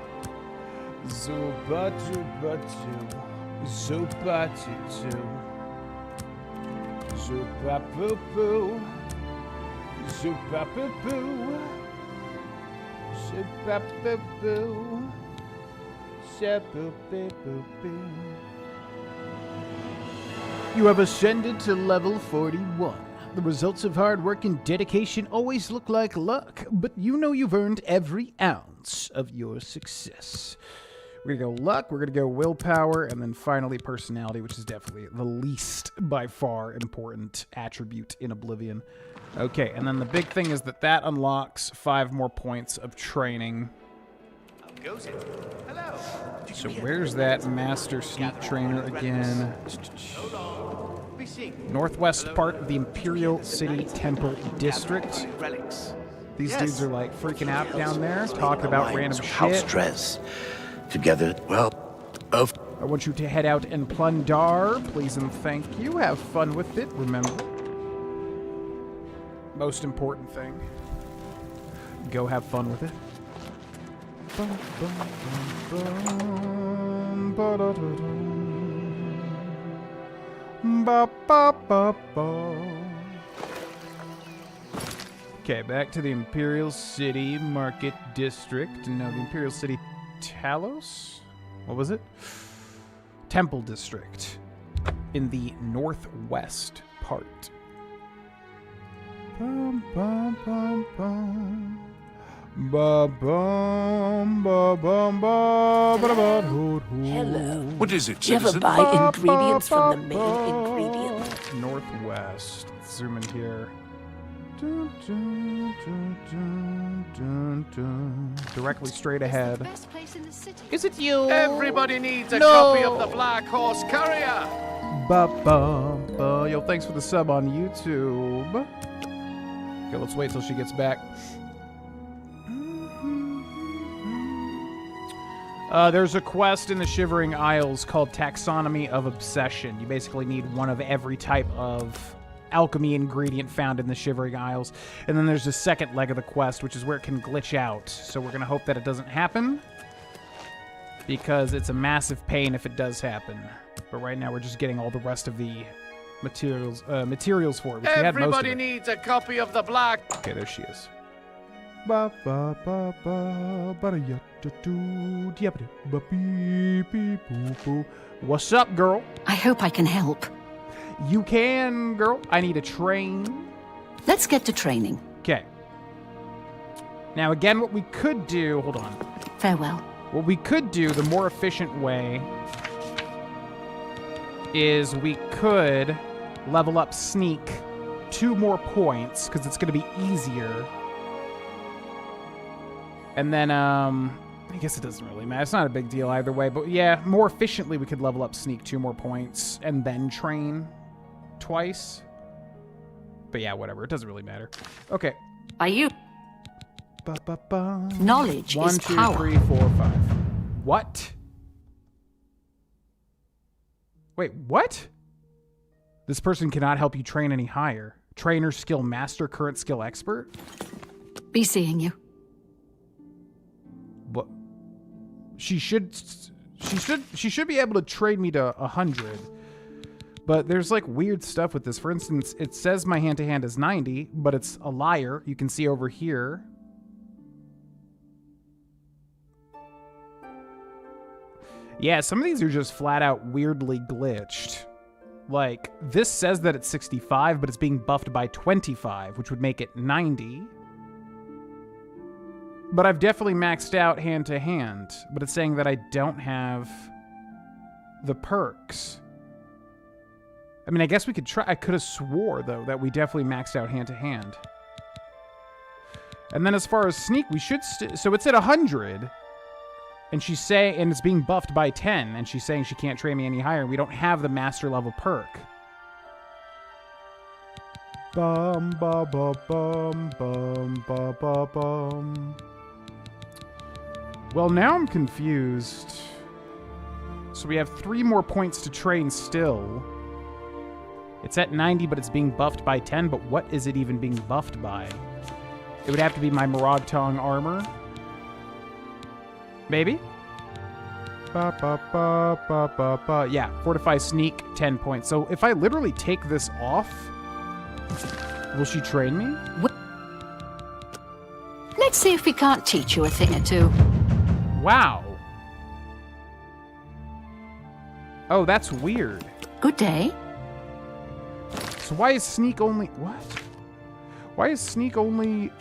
Zubatu-batu. Zubatu-tu. Zoop-a-poo-poo. Zoop-a-poo-poo. Zoop-a-poo-poo. Zoop-a-poo-poo. You have ascended to level 41. The results of hard work and dedication always look like luck, but you know you've earned every ounce of your success. We're going to go luck, we're going to go willpower, and then finally personality, which is definitely the least, by far, important attribute in Oblivion. Okay, and then the big thing is that unlocks 5 more points of training.
Goes it. Hello.
So where's that Master Sneak Trainer again? Northwest part of the Imperial City Temple District. These dudes are like freaking out down there, talking about random shit.
Dress. Together, well,
I want you to head out and plunder, please and thank you. Have fun with it, remember. Most important thing. Go have fun with it. Okay, back to the Imperial City Market District. No, the Imperial City Talos? What was it? Temple District. In the northwest part. Bum, bum, bum, bum. Ba bum ba bum ba ba ba hoo hoo.
hello.
What is it,
Do you ever
citizen?
buy ingredients from the main ingredient?
Northwest. Let's zoom in here. Dun, dun, dun, dun, dun, dun. Directly straight ahead.
Best place in the city.
Is it you?
Everybody needs a
No.
copy of the Black Horse Courier.
Ba ba ba. Yo, thanks for the sub on YouTube. Okay, let's wait till she gets back. There's a quest in the Shivering Isles called Taxonomy of Obsession. You basically need one of every type of alchemy ingredient found in the Shivering Isles. And then there's a second leg of the quest, which is where it can glitch out. So we're going to hope that it doesn't happen, because it's a massive pain if it does happen. But right now we're just getting all the rest of the materials for it, which we had most of
Everybody
it.
needs a copy of the Black.
Okay, there she is. Ba ba ba ba ba ya da do ya ba beep beep boo boo. What's up, girl?
I hope I can help.
You can, girl. I need a train.
Let's get to training.
Okay. Now, again, what we could do... Hold on.
Farewell.
What we could do, the more efficient way, is we could level up Sneak 2 more points because it's going to be easier. And then, I guess it doesn't really matter. It's not a big deal either way. But yeah, more efficiently, we could level up Sneak 2 more points and then train twice. But yeah, whatever. It doesn't really matter. Okay.
By you.
Ba-ba-ba.
Knowledge
1,
is
2,
power.
3, 4, 5. What? Wait, what? This person cannot help you train any higher. Trainer, skill master, current skill expert?
Be seeing you.
What? She should be able to train me to 100. But there's like weird stuff with this. For instance, it says my hand-to-hand is 90, but it's a liar. You can see over here. Yeah, some of these are just flat out weirdly glitched. Like, this says that it's 65, but it's being buffed by 25, which would make it 90. But I've definitely maxed out hand-to-hand, but it's saying that I don't have the perks. I mean, I guess we could try. I could have swore, though, that we definitely maxed out hand-to-hand. And then as far as Sneak, we should... so it's at 100. And she's saying... and it's being buffed by 10. And she's saying she can't train me any higher. We don't have the master level perk. Bum, ba, ba, bum, bum, ba, ba, bum. Well, now I'm confused. So we have 3 more points to train still. It's at 90, but it's being buffed by 10. But what is it even being buffed by? It would have to be my Morag Tong armor. Maybe? Ba, ba, ba, ba, ba, ba. Yeah, Fortify Sneak, 10 points. So if I literally take this off, will she train me?
Let's see if we can't teach you a thing or two.
Wow. Oh, that's weird.
Good day.
So why is Sneak only... what? Why is Sneak only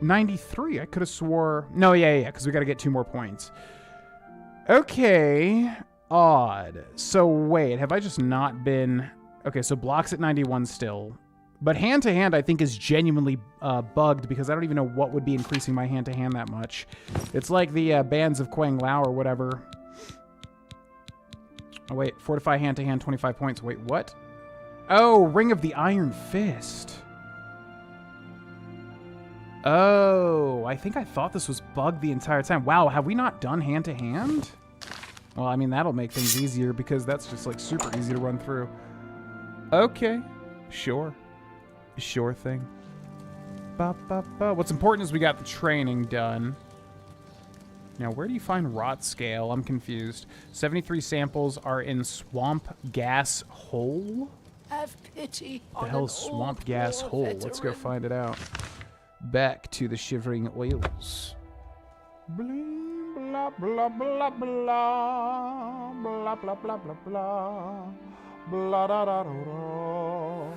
93? I could have swore... no, yeah, because we got to get 2 more points. Okay. Odd. So wait, have I just not been... okay, so blocks at 91 still. But hand-to-hand, I think, is genuinely bugged because I don't even know what would be increasing my hand-to-hand that much. It's like the Bands of Quang Lao or whatever. Oh, wait. Fortify hand-to-hand, 25 points. Wait, what? Oh, Ring of the Iron Fist. Oh, I think I thought this was bugged the entire time. Wow, have we not done hand-to-hand? Well, I mean, that'll make things easier because that's just, like, super easy to run through. Okay. Sure. Sure thing. Ba, ba, ba. What's important is we got the training done. Now, where do you find rot scale? I'm confused. 73 samples are in Swamp Gas Hole?
Have pity
The hell is Swamp Gas Hole? Let's go find it out. Back to the Shivering Oils. Bling, blah, blah, blah, blah. Blah, blah, blah, blah, blah. Blah, da, da, da, da.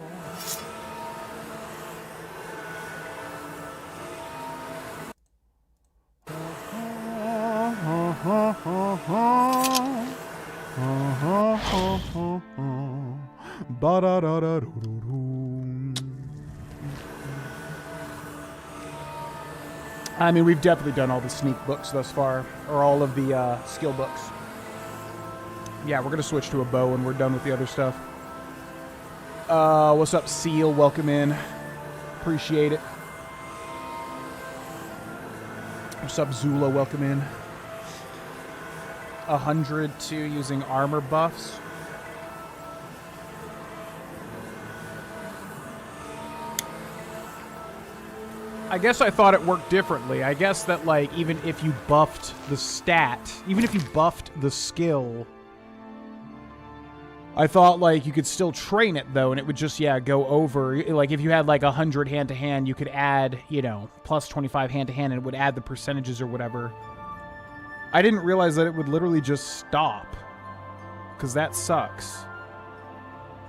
I mean, we've definitely done all the sneak books thus far, or all of the skill books. Yeah, we're gonna switch to a bow when we're done with the other stuff. What's up, Seal? Welcome in. Appreciate it. What's up, Zula? Welcome in. 102 using armor buffs. I guess I thought it worked differently. I guess that, like, even if you buffed the stat, even if you buffed the skill, I thought, like, you could still train it, though, and it would just, yeah, go over. Like, if you had, like, 100 hand-to-hand, you could add, you know, plus 25 hand-to-hand, and it would add the percentages or whatever. I didn't realize that it would literally just stop, because that sucks.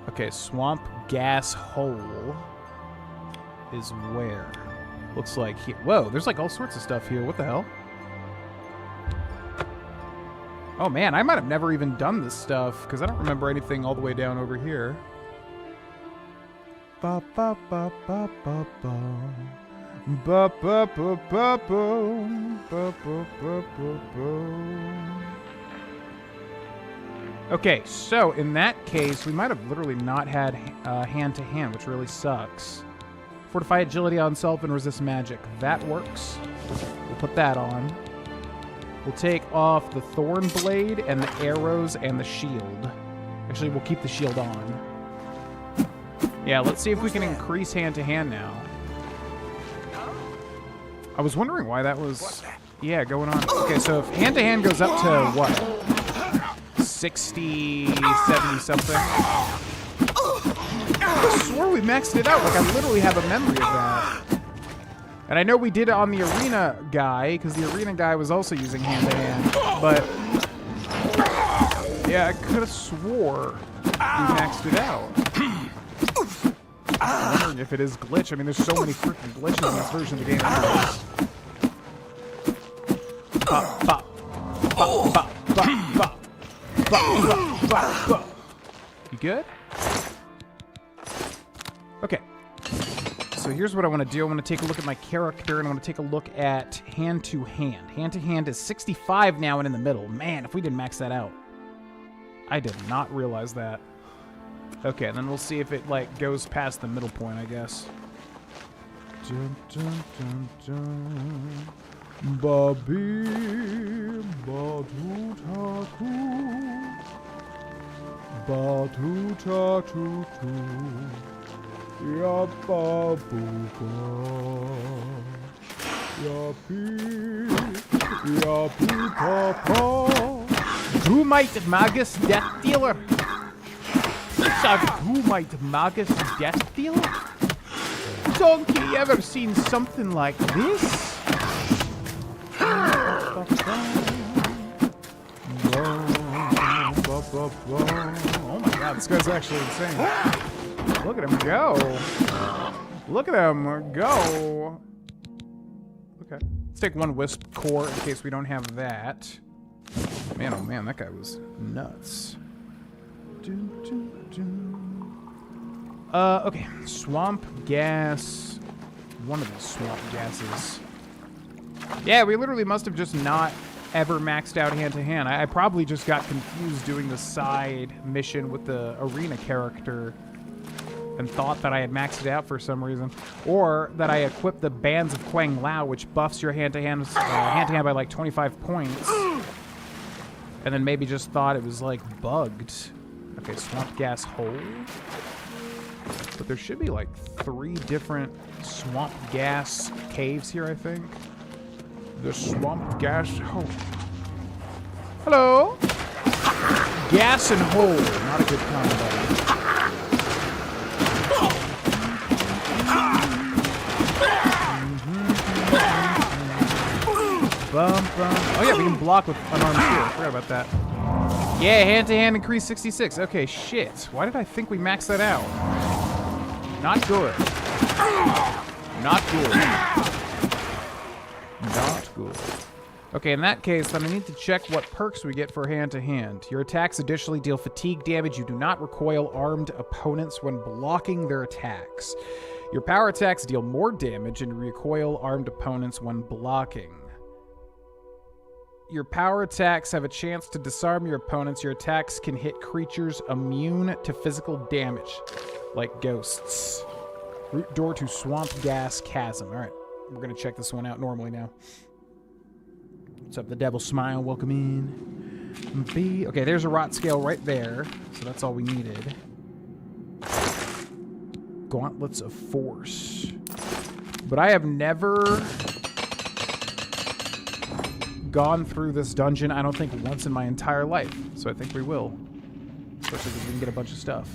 Okay, Swamp Gas Hole is where? Looks like here. Whoa, there's, like, all sorts of stuff here. What the hell? Oh, man, I might have never even done this stuff, because I don't remember anything all the way down over here. Ba ba ba ba ba ba. Ba ba ba ba ba. Ba ba ba ba ba. Okay, so in that case, we might have literally not had hand-to-hand, which really sucks. Fortify agility on self and resist magic. That works. We'll put that on. We'll take off the thorn blade and the arrows and the shield. Actually, we'll keep the shield on. Yeah, let's see if we can increase hand-to-hand now. I was wondering why that was... Yeah, going on. Okay, so if hand-to-hand goes up to what? 60, 70 something. I swore we maxed it out. Like, I literally have a memory of that. And I know we did it on the arena guy, because the arena guy was also using hand-to-hand. But, yeah, I could have swore we maxed it out. I'm wondering if it is glitch. I mean, there's so many freaking glitches in this version of the game. Bop, bop, bop, bop, bop, bop. You good? Okay. So here's what I want to do. I want to take a look at my character, and I want to take a look at hand-to-hand. Hand-to-hand is 65 now and in the middle. Man, if we didn't max that out. I did not realize that. Okay, and then we'll see if it, like, goes past the middle point, I guess. Dun, dun, dun, dun. Babi, batu-tatu, batu-tatu-tu, ya-ba-bu-ba, ya-pi, ya-pi-pa-pa. Who might Magus Death Dealer? Who might Magus Death Dealer? Donkey ever seen something like this? Oh my god, this guy's actually insane. Look at him go. Look at him go. Okay. Let's take one wisp core in case we don't have that. Man, oh man, that guy was nuts. Okay. Swamp gas. One of these swamp gases. Yeah, we literally must have just not ever maxed out hand-to-hand. I probably just got confused doing the side mission with the arena character and thought that I had maxed it out for some reason. Or that I equipped the Bands of Quang Lao, which buffs your hand-to-hand by like 25 points. And then maybe just thought it was like bugged. Okay, swamp gas hole. But there should be like 3 different swamp gas caves here, I think. The swamp gas hole. Hello? Gas and hole. Not a good combo. Bum, bum. Oh yeah, we can block with unarmed spear. I forgot about that. Yeah, hand-to-hand increase 66. Okay, shit. Why did I think we maxed that out? Not good. Not good. Not good. Okay, in that case, then I need to check what perks we get for hand-to-hand. Your attacks additionally deal fatigue damage. You do not recoil armed opponents when blocking their attacks. Your power attacks deal more damage and recoil armed opponents when blocking. Your power attacks have a chance to disarm your opponents. Your attacks can hit creatures immune to physical damage, like ghosts. Root door to Swamp Gas Chasm. All right, we're going to check this one out normally now. What's up, the Devil Smile? Welcome in. B. Okay, there's a rot scale right there, so that's all we needed. Gauntlets of Force. But I have never gone through this dungeon, I don't think, once in my entire life. So I think we will. Especially if we can get a bunch of stuff.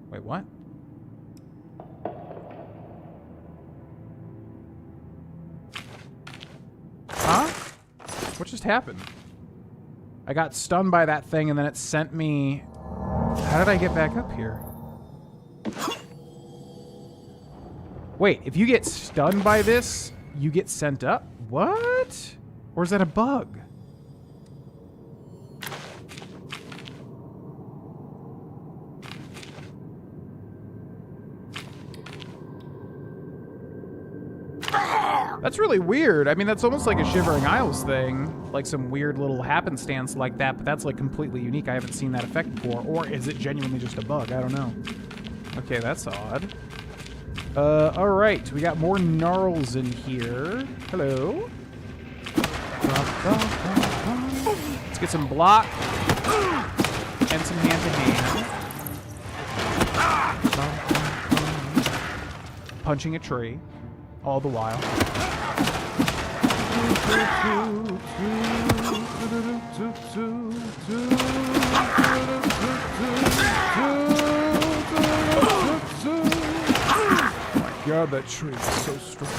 Wait, what? Huh? What just happened? I got stunned by that thing and then it sent me... How did I get back up here? Wait, if you get stunned by this, you get sent up? What? Or is that a bug? That's really weird. I mean, that's almost like a Shivering Isles thing. Like some weird little happenstance like that, but that's like completely unique. I haven't seen that effect before. Or is it genuinely just a bug? I don't know. Okay, that's odd. Alright. We got more gnarls in here. Hello. Let's get some block. And some hand-to-hand. Punching a tree. All the while. Oh my god, that tree is so strong.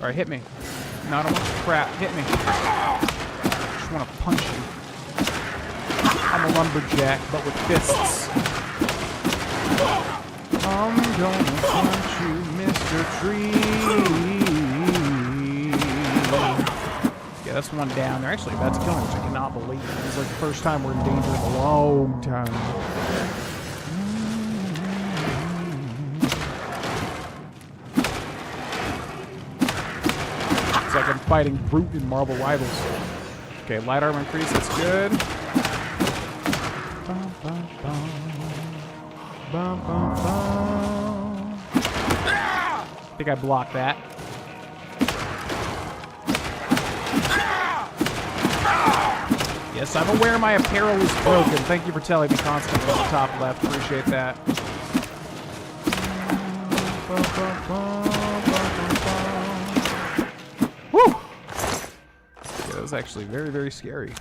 Alright, hit me. No, I don't want your crap. Hit me. I just want to punch you. I'm a lumberjack, but with fists. I'm gonna punch you, Mr. Tree. Yeah, that's one down. They're actually about to kill him, which I cannot believe. It's like the first time we're in danger in a long time. It's like I'm fighting Brute in Marvel Rivals. Okay, light armor increase, that's good. I think I blocked that. Yes, I'm aware my apparel is broken. Thank you for telling me constantly on the top left. Appreciate that. Woo! Yeah, that was actually very, very scary.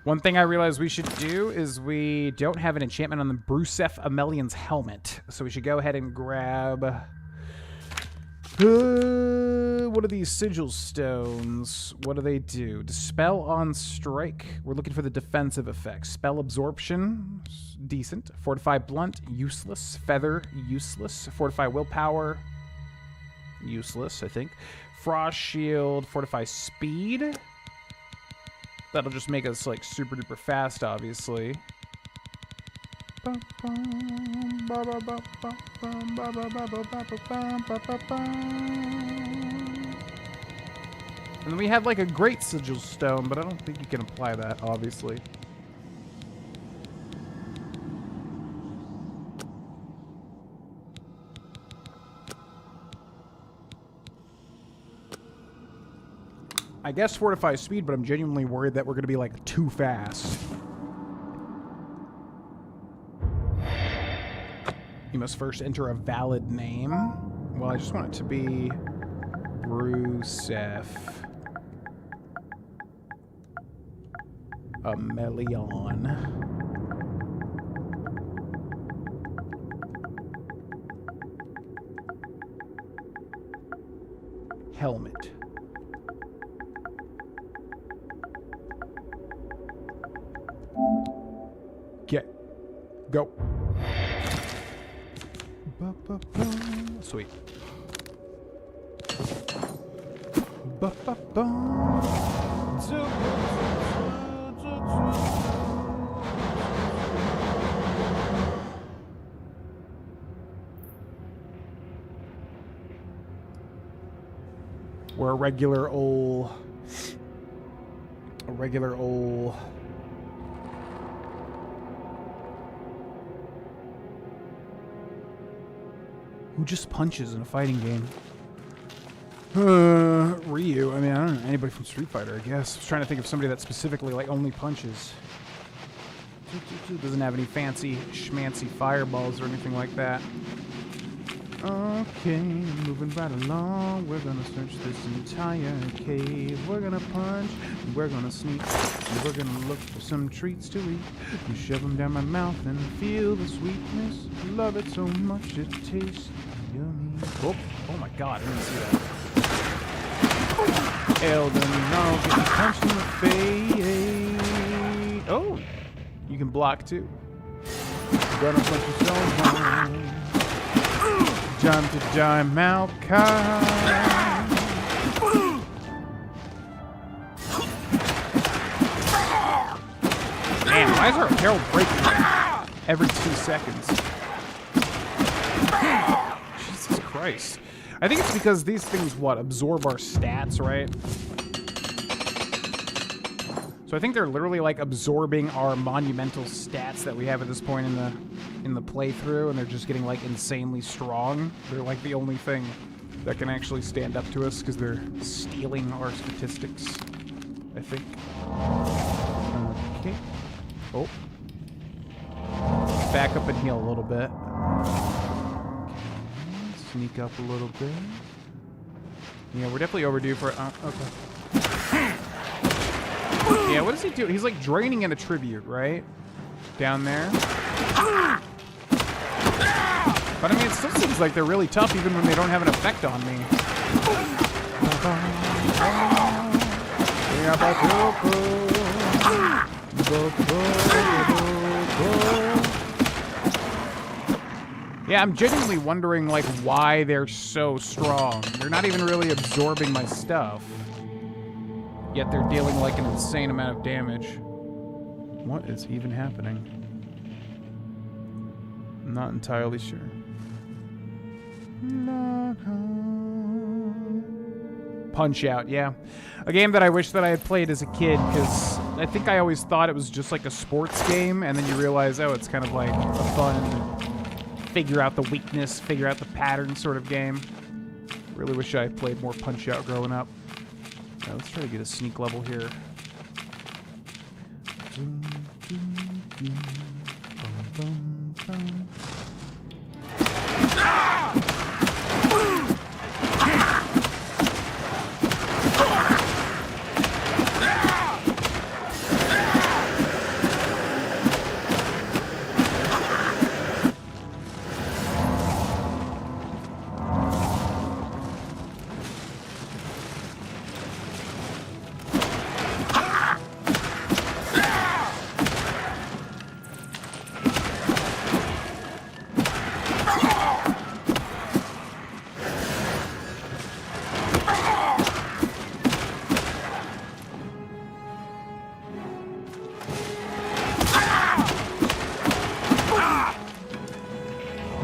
One thing I realized we should do is we don't have an enchantment on the Brusef Amelion's helmet. So we should go ahead and grab... what are these sigil stones? What do they do? Dispel on strike. We're looking for the defensive effects. Spell absorption, decent. Fortify blunt, useless. Feather, useless. Fortify willpower, useless, I think. Frost shield, fortify speed. That'll just make us like super duper fast, obviously. And then we have like a great sigil stone, but I don't think you can apply that, obviously. I guess fortify speed, but I'm genuinely worried that we're going to be like too fast. You must first enter a valid name. Well, I just want it to be Brusef Amelion. Helmet. Get. Go. Sweet. We're a regular old who just punches in a fighting game? Ryu. I mean, I don't know. Anybody from Street Fighter, I guess. I was trying to think of somebody that specifically, like, only punches. Doesn't have any fancy, schmancy fireballs or anything like that. Okay, moving right along. We're gonna search this entire cave. We're gonna punch, we're gonna sneak, and we're gonna look for some treats to eat. You shove them down my mouth and feel the sweetness. Love it so much it tastes yummy. Oh my god, I didn't see that. Elden Ring, getting punched in the face. Oh, you can block too. Gonna punch you so hard. time to die, Malkai. Man, why is our apparel breaking every 2 seconds? Jesus Christ. I think it's because these things, absorb our stats, right? So I think they're literally like absorbing our monumental stats that we have at this point in the playthrough, and they're just getting like insanely strong. They're like the only thing that can actually stand up to us because they're stealing our statistics, I think. Okay. Oh. Back up and heal a little bit. Okay. Sneak up a little bit. Yeah, we're definitely overdue for it. Okay. Yeah, what does he do? He's like draining an attribute, right? Down there. But I mean, it still seems like they're really tough even when they don't have an effect on me. Yeah, I'm genuinely wondering like why they're so strong. They're not even really absorbing my stuff. Yet they're dealing like an insane amount of damage. What is even happening? I'm not entirely sure. Punch-Out, yeah. A game that I wish that I had played as a kid, because I think I always thought it was just like a sports game, and then you realize, oh, it's kind of like a fun, figure out the weakness, figure out the pattern sort of game. Really wish I played more Punch-Out growing up. Now, let's try to get a sneak level here.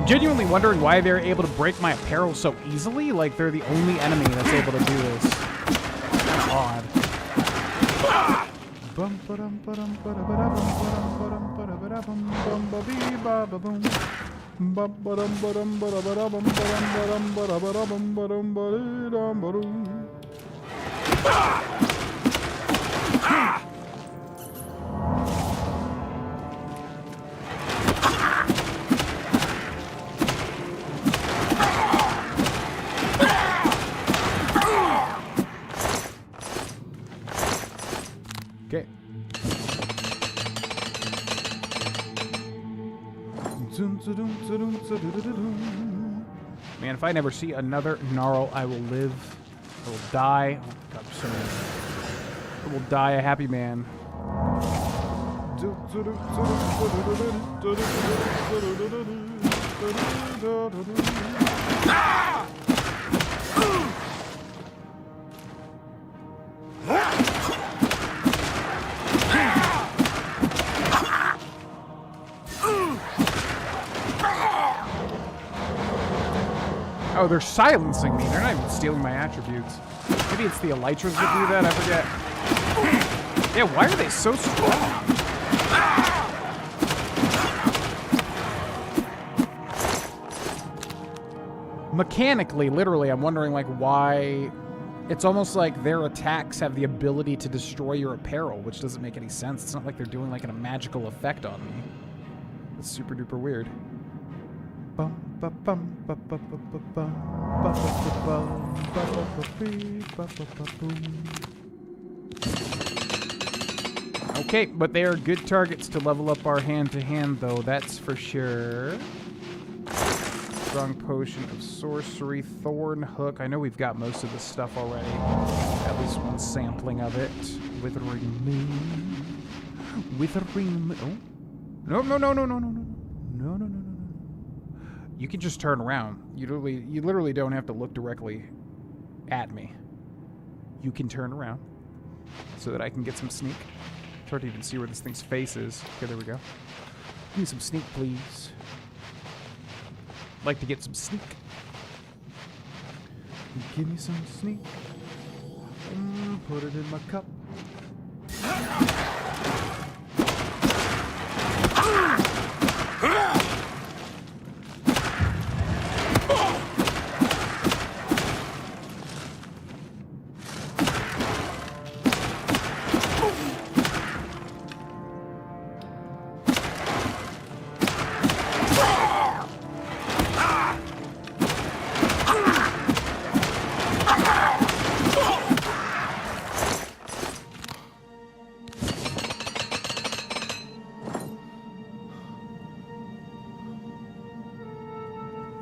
Genuinely wondering why they're able to break my apparel so easily. Like they're the only enemy that's able to do this. That's odd. Okay. Man, if I never see another Gnarl, I will live. I will die. Oh, God, so many. I will die a happy man. Oh, they're silencing me. They're not even stealing my attributes. Maybe it's the Elytras that do that. I forget. Yeah, why are they so strong? Mechanically, literally, I'm wondering like why. It's almost like their attacks have the ability to destroy your apparel, which doesn't make any sense. It's not like they're doing like a magical effect on me. It's super duper weird. Okay, but they are good targets to level up our hand-to-hand, though, that's for sure. Strong Potion of Sorcery, Thorn Hook. I know we've got most of this stuff already. At least one sampling of it. Withering Moon. Withering Moon. Oh. No. You can just turn around. You literally don't have to look directly at me. You can turn around so that I can get some sneak. It's hard to even see where this thing's face is. Okay, there we go. Give me some sneak, please. I'd like to get some sneak. Give me some sneak. Put it in my cup.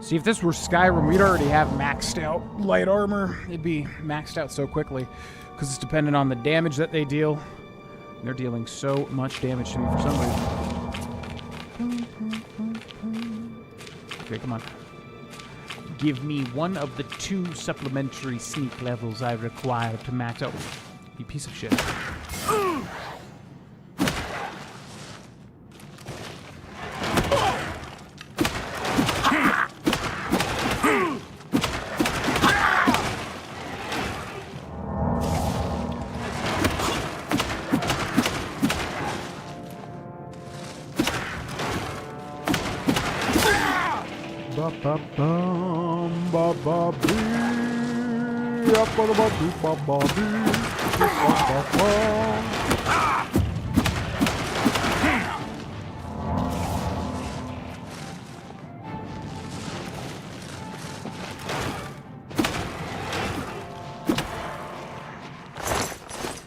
See, if this were Skyrim, we'd already have maxed out light armor. It'd be maxed out so quickly because it's dependent on the damage that they deal. And they're dealing so much damage to me for some reason. Okay, come on. Give me one of the 2 supplementary sneak levels I require to max out. You piece of shit.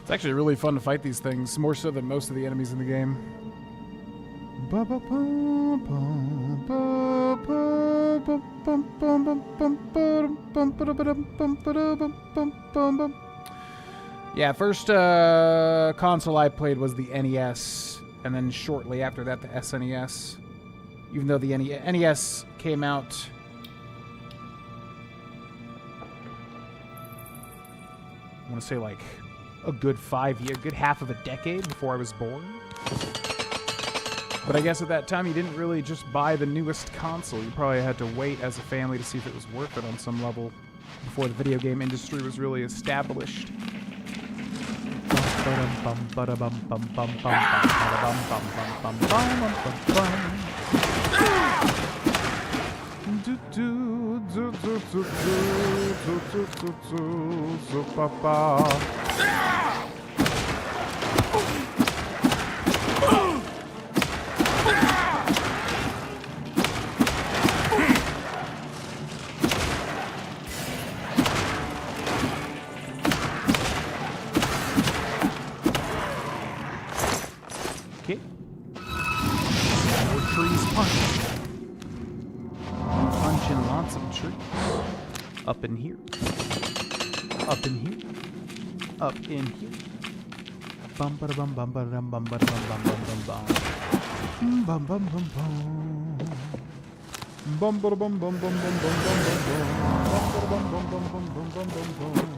It's actually really fun to fight these things, more so than most of the enemies in the game. Yeah, first console I played was the NES, and then shortly after that the SNES. Even though the NES came out... I want to say like a good 5 years, good half of a decade before I was born. But I guess at that time you didn't really just buy the newest console. You probably had to wait as a family to see if it was worth it on some level before the video game industry was really established. Okay. More trees punch. Punching lots of trees. Up in here. Up in here. Up in here. Bum ba bum bum ba dum bum ba dum bum bum bum bum. Bum bum bum bum. Bum ba bum bum bum bum bum bum bum. Bum ba bum bum bum bum bum bum bum.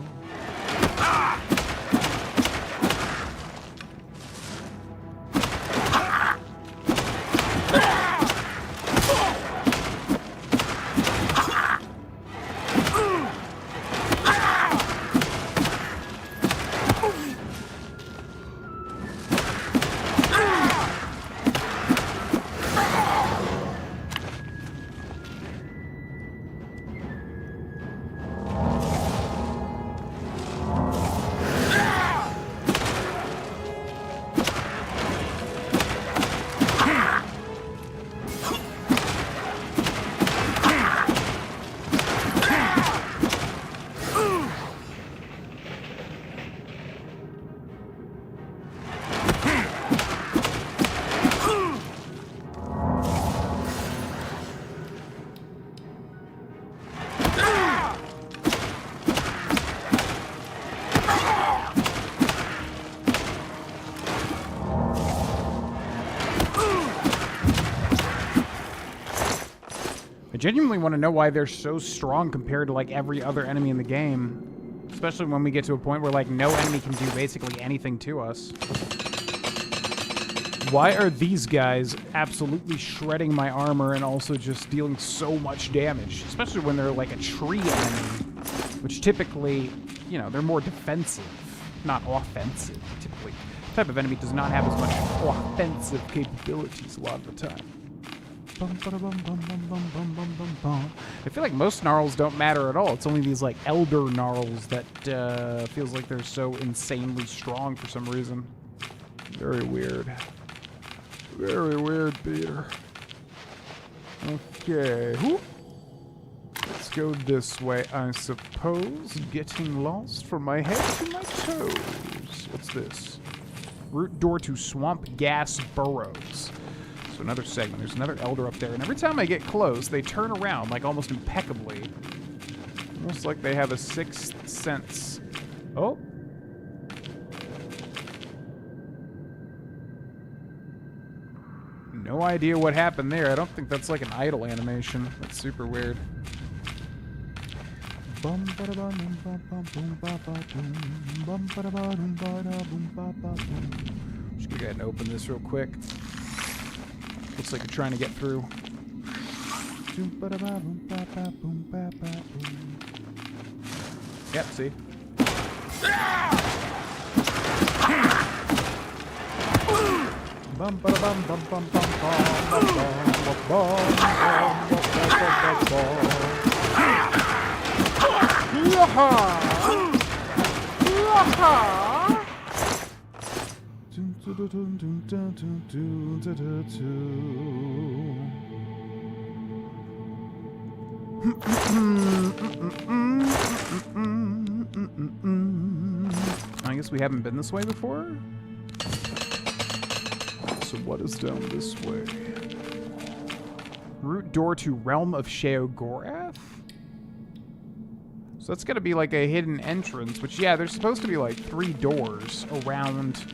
genuinely want to know why they're so strong compared to like every other enemy in the game. Especially when we get to a point where like no enemy can do basically anything to us. Why are these guys absolutely shredding my armor and also just dealing so much damage? Especially when they're like a tree enemy, which typically, you know, they're more defensive, not offensive. Typically, the type of enemy does not have as much offensive capabilities a lot of the time. I feel like most gnarls don't matter at all. It's only these like elder gnarls that feels like they're so insanely strong for some reason. Very weird. Very weird, Peter. Okay. Whoop. Let's go this way, I suppose. Getting lost from my head to my toes. What's this? Root door to Swamp Gas Burrows. So another segment. There's another elder up there. And every time I get close, they turn around, like, almost impeccably. Almost like they have a sixth sense. Oh. No idea what happened there. I don't think that's like an idle animation. That's super weird. Just gonna go ahead and open this real quick. Looks like you're trying to get through. Yep, see? I guess we haven't been this way before? So what is down this way? Root door to Realm of Sheogorath? So that's gonna be like a hidden entrance, which, yeah, there's supposed to be like 3 doors around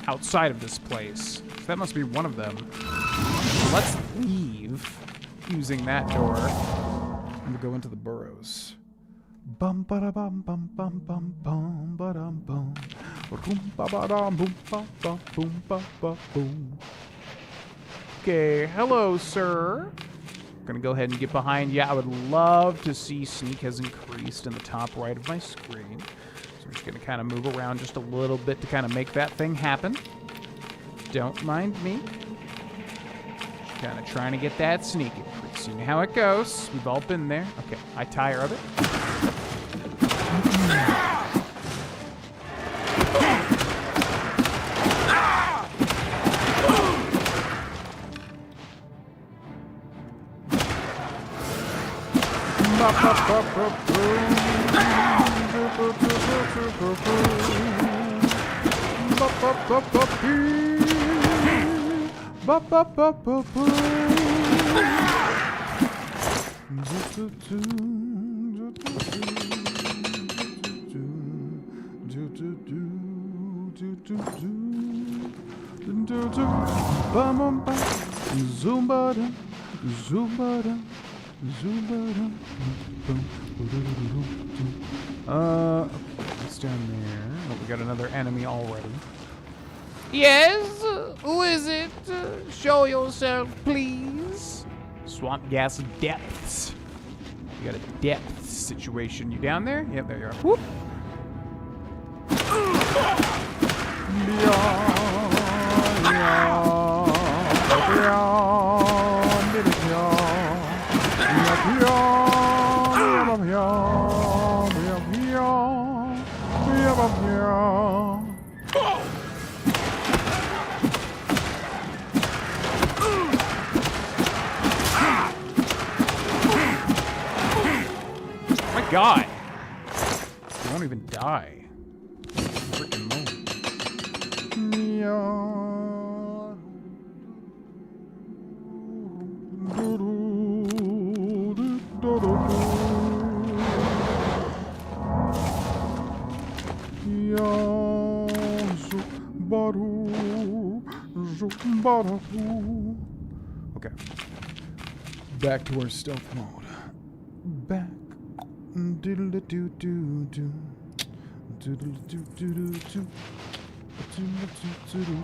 outside of this place. So that must be one of them. Let's leave using that door and go into the burrows. Bum ba da bum bum bum bum bum ba dum bum. Boom ba ba dum boom ba ba boom ba ba boom. Okay, hello, sir. Gonna go ahead and get behind you. I would love to see sneak has increased in the top right of my screen. So we're just gonna kind of move around just a little bit to kind of make that thing happen. Don't mind me. Just kind of trying to get that sneak increase. You know how it goes. We've all been there. Okay, I tire of it. What's down there? Oh, we got another enemy already. Yes? Who is it? Show yourself, please. Swamp Gas Depths. We got a depth situation. You down there? Yep, there you are. Whoop. My God. You won't even die. Freaking Okay. back to our stealth mode. Back. Doodle-doo-doo-doo. Doodle-doo-doo-doo-doo. Doodle-doo-doo-doo-doo.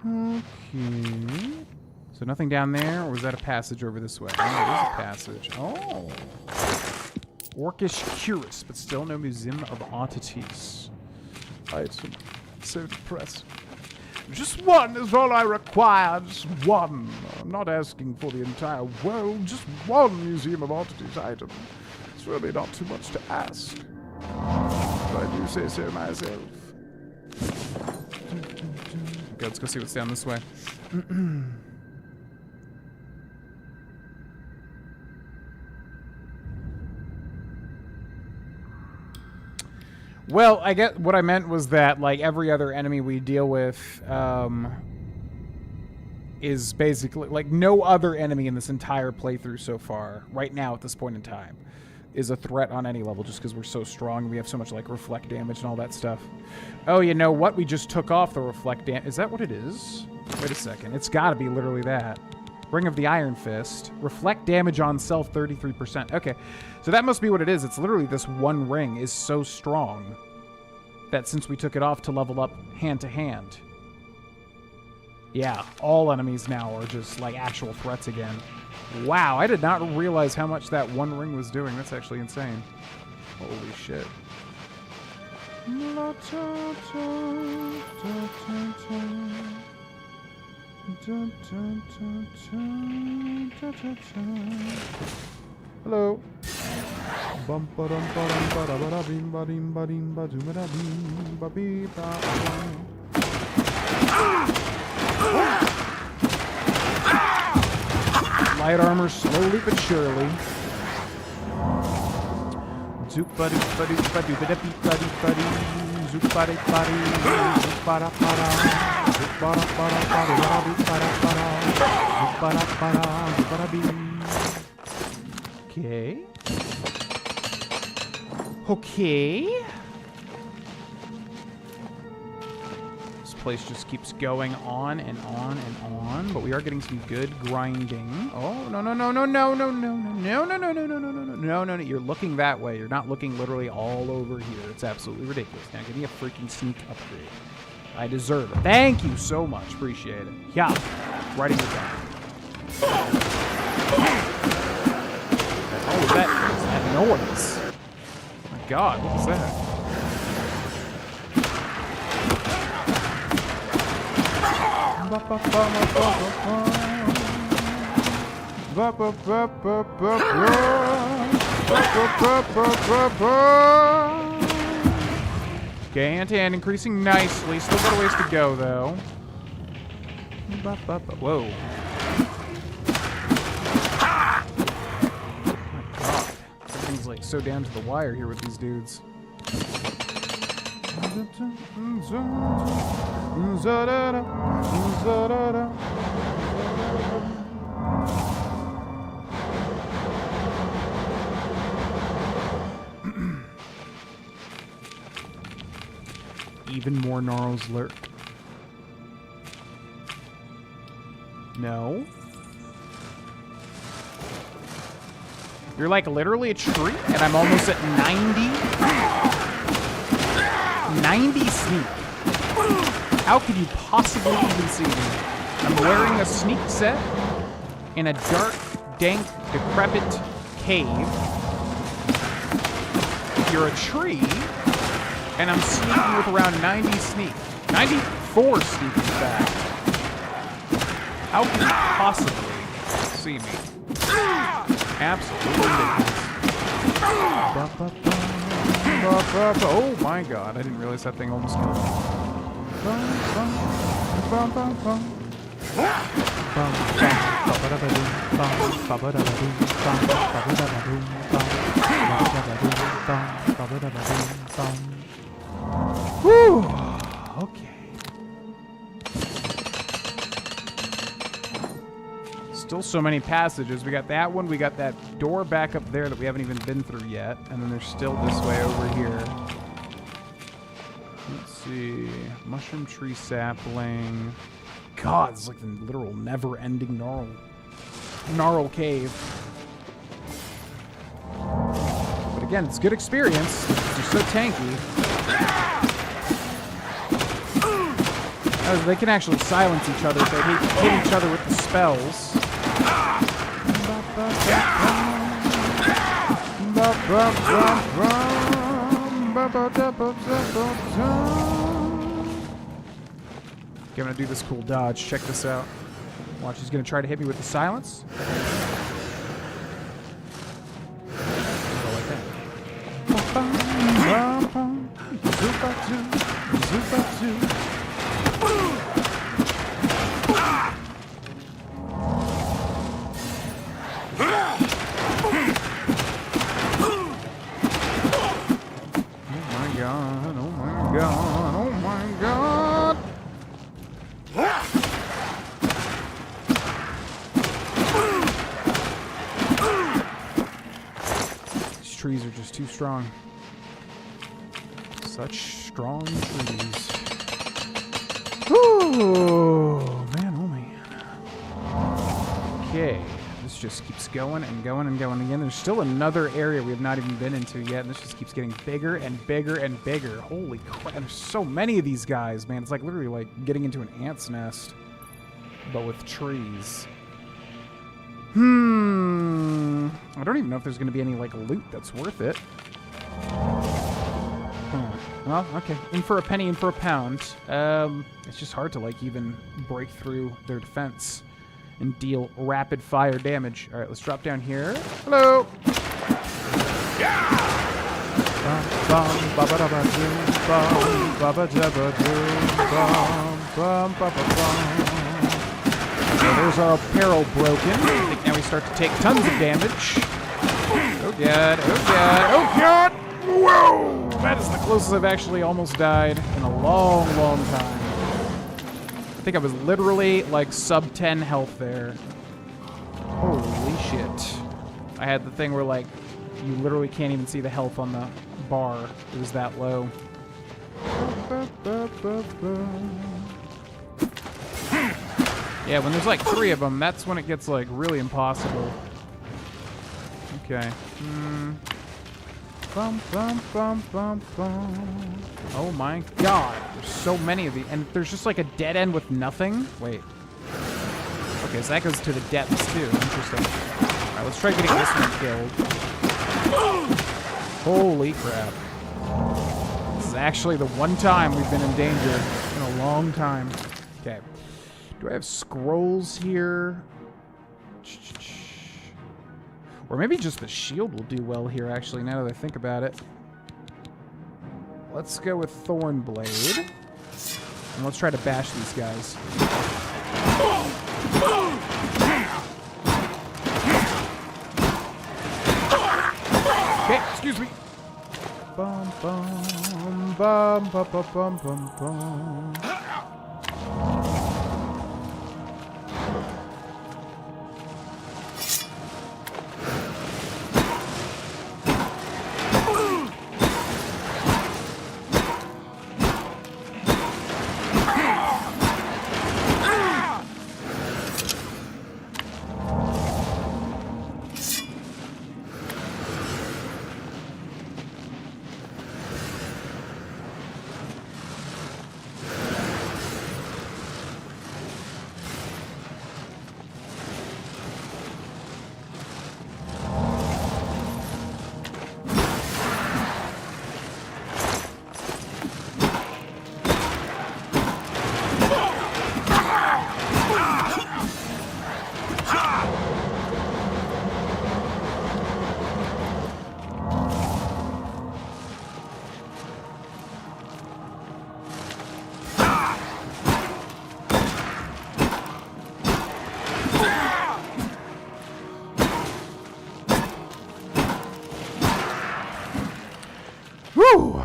Okay. So nothing down there, or was that a passage over this way? Oh, it is a passage. Oh. Orcish Curious, but still no Museum of Oddities. Item. So depressing. Just one is all I require. Just one. I'm not asking for the entire world. Just one Museum of Oddities item. It's really not too much to ask. If I do say so myself. Okay, let's go see what's down this way. Well, I get what I meant was that, like, every other enemy we deal with is basically, like, no other enemy in this entire playthrough so far, right now at this point in time, is a threat on any level just because we're so strong and we have so much, like, reflect damage and all that stuff. Oh, you know what? We just took off the reflect damage. Is that what it is? Wait a second. It's got to be literally that. Ring of the Iron Fist. Reflect damage on self 33%. Okay. So that must be what it is. It's literally this one ring is so strong that since we took it off to level up hand to hand. Yeah, all enemies now are just like actual threats again. Wow, I did not realize how much that one ring was doing. That's actually insane. Holy shit. Hello. Light armor slowly but surely. Okay. Okay. This place just keeps going on and on and on, but we are getting some good grinding. Oh, no, no, no, no, no, no, no, no, no, no, no, no, no, no, no, no, no, no. You're looking that way. You're not looking literally all over here. It's absolutely ridiculous. Now give me a freaking sneak upgrade. I deserve it. Thank you so much. Appreciate it. Yeah. Writing it down. Oh, that noise? Oh my God, what was that? Okay, hand-to-hand increasing nicely. Still got a ways to go, though. Whoa. Everything's like so down to the wire here with these dudes. Even more gnarls lurk. No. You're like literally a tree, and I'm almost at 90 sneak. How could you possibly even see me? I'm wearing a sneak set in a dark, dank, decrepit cave. You're a tree, and I'm sneaking with around 90 sneak. 94 sneak, in fact. How can you possibly see me? Absolutely ridiculous. Oh my God, I didn't realize that thing almost killed me. Whew. Okay. Still so many passages. We got that one. We got that door back up there that we haven't even been through yet. And then there's still this way over here. Let's see. Mushroom tree sapling. god, it's like the literal never-ending gnarl cave. But again, it's good experience. They're so tanky. They can actually silence each other if they hit each other with the spells. Okay, I'm gonna do this cool dodge. Check this out. Watch, he's gonna try to hit me with the silence. Go like that. Trees are just too strong. Such strong trees. Ooh, man, oh man. Okay, this just keeps going and going and going again. There's still another area we have not even been into yet, and this just keeps getting bigger and bigger and bigger. Holy crap, there's so many of these guys, man. It's like literally like getting into an ant's nest, but with trees. I don't even know if there's going to be any, like, loot that's worth it. Well, okay. In for a penny, in for a pound. It's just hard to, like, even break through their defense and deal rapid-fire damage. All right, let's drop down here. Hello! Okay, there's our apparel broken. I think now we start to take tons of damage. Oh god, oh god, oh god! Whoa! That is the closest I've actually almost died in a long, long time. I think I was literally like sub 10 health there. Holy shit. I had the thing where like you literally can't even see the health on the bar. It was that low. Yeah, when there's like 3 of them, that's when it gets like really impossible. Okay. Bum, bum, bum, bum, bum. Oh my god, there's so many of these. And there's just like a dead end with nothing? Wait. Okay, so that goes to the depths too. Interesting. Alright, let's try getting this one killed. Holy crap. This is actually the one time we've been in danger in a long time. Okay. Do I have scrolls here? Or maybe just the shield will do well here, actually, now that I think about it. Let's go with Thornblade. And let's try to bash these guys. Okay, excuse me. Bum, bum, bum, bum, bum, bum, bum, bum. Whew!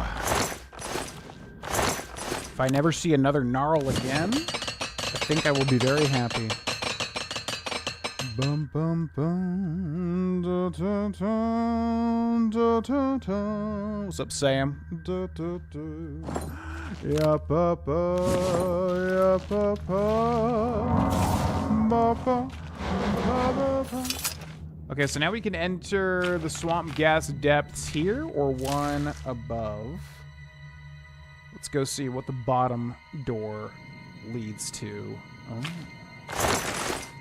If I never see another gnarl again, I think I will be very happy. Bum bum bum da, da, da, da, da, da. What's up, Sam? Da, da, da. Ya ba ba, ya ba ba, ba ba, ba ba ba. Okay, so now we can enter the swamp gas depths here or one above. Let's go see what the bottom door leads to. Oh.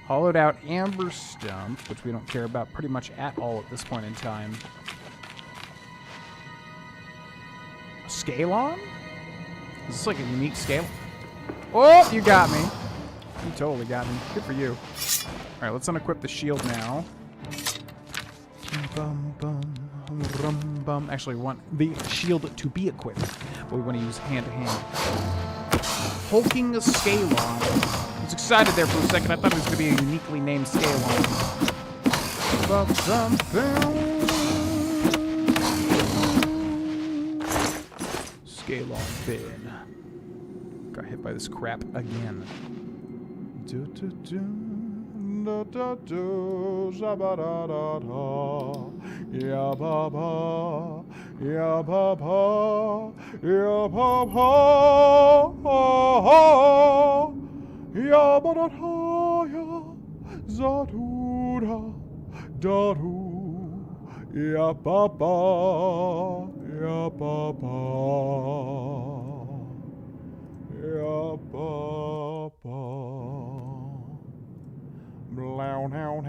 Hollowed out amber stump, which we don't care about pretty much at all at this point in time. A Scalon? Is this like a unique scale? Oh, you got me. You totally got me. Good for you. All right, let's unequip the shield now. Bum, bum, rum, bum. Actually, we want the shield to be equipped, but we want to use hand-to-hand. Hulking Scalon. I was excited there for a second. I thought it was going to be a uniquely named Scalon. Bum, bum, bum. Scalon fin. Got hit by this crap again. Do, do, do. Da, da, do, ba, da, da, da. Ya ba ba, ya ba ba, ya ba ba, ya ba da da, ya za do da do, ya ba ba, ya ba ba, ya ba ba. Blow now now,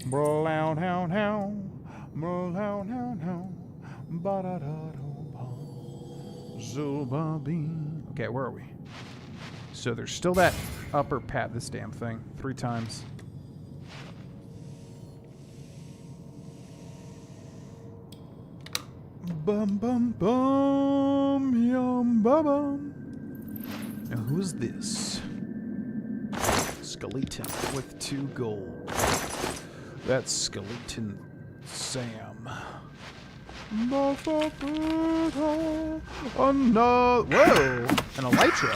blow now now, blow now now, ba da da da, zuba bee. Okay, where are we? So there's still that upper pat. This damn thing 3 times. Bum bum bum yum bum bum. Now who's this? Skeleton with 2 gold. That's Skeleton Sam. Oh no! Whoa! An elytra.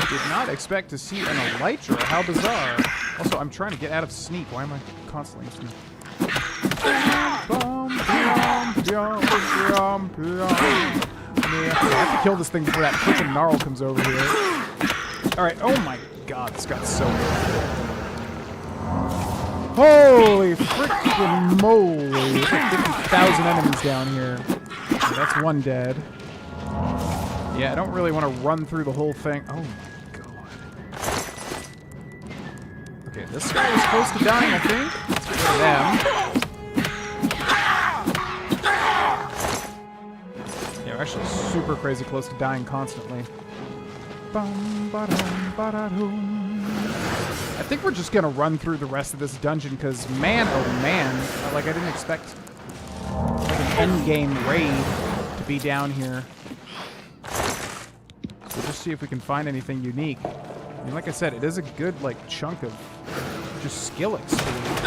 Did not expect to see an elytra. How bizarre. Also, I'm trying to get out of sneak. Why am I constantly in sneak? I have to kill this thing before that freaking gnarl comes over here. Alright, oh my god, this got so good. Holy freaking moly. There's like 50,000 enemies down here. Okay, that's 1 dead. Yeah, I don't really want to run through the whole thing. Oh my god. Okay, this guy was close to dying, I think. Let's get rid of them. Yeah, we're actually super crazy close to dying constantly. I think we're just gonna run through the rest of this dungeon because, man, oh man, like I didn't expect like an endgame raid to be down here. We'll just see if we can find anything unique. I mean, like I said, it is a good like chunk of just skill experience.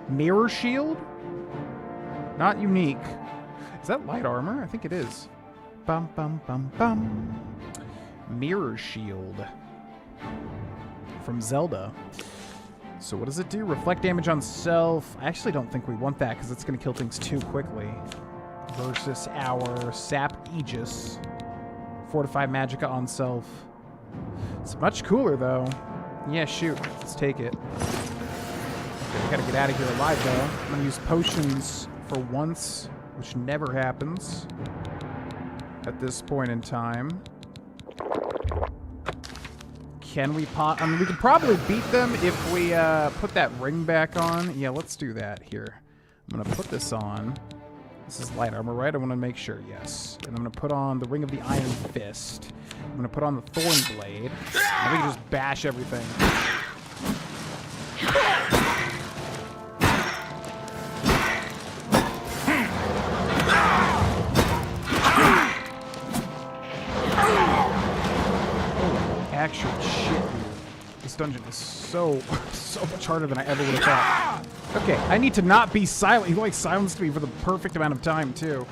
Mirror shield? Not unique. Is that light armor? I think it is. Bum bum bum bum. Mirror shield. From Zelda. So what does it do? Reflect damage on self. I actually don't think we want that because it's going to kill things too quickly. Versus our Sap Aegis. Fortify Magicka on self. It's much cooler though. Yeah, shoot. Let's take it. Okay, we gotta get out of here alive though. I'm gonna use potions for once, which never happens at this point in time. Can we I mean, we could probably beat them if we put that ring back on. Yeah, let's do that here. I'm gonna put this on. This is light armor, right? I want to make sure, yes. And I'm gonna put on the Ring of the Iron Fist. I'm gonna put on the Thorn Blade. And we can just bash everything. Actual shit, dude. This dungeon is so much harder than I ever would have thought. Okay, I need to not be silent. He like silenced me for the perfect amount of time, too.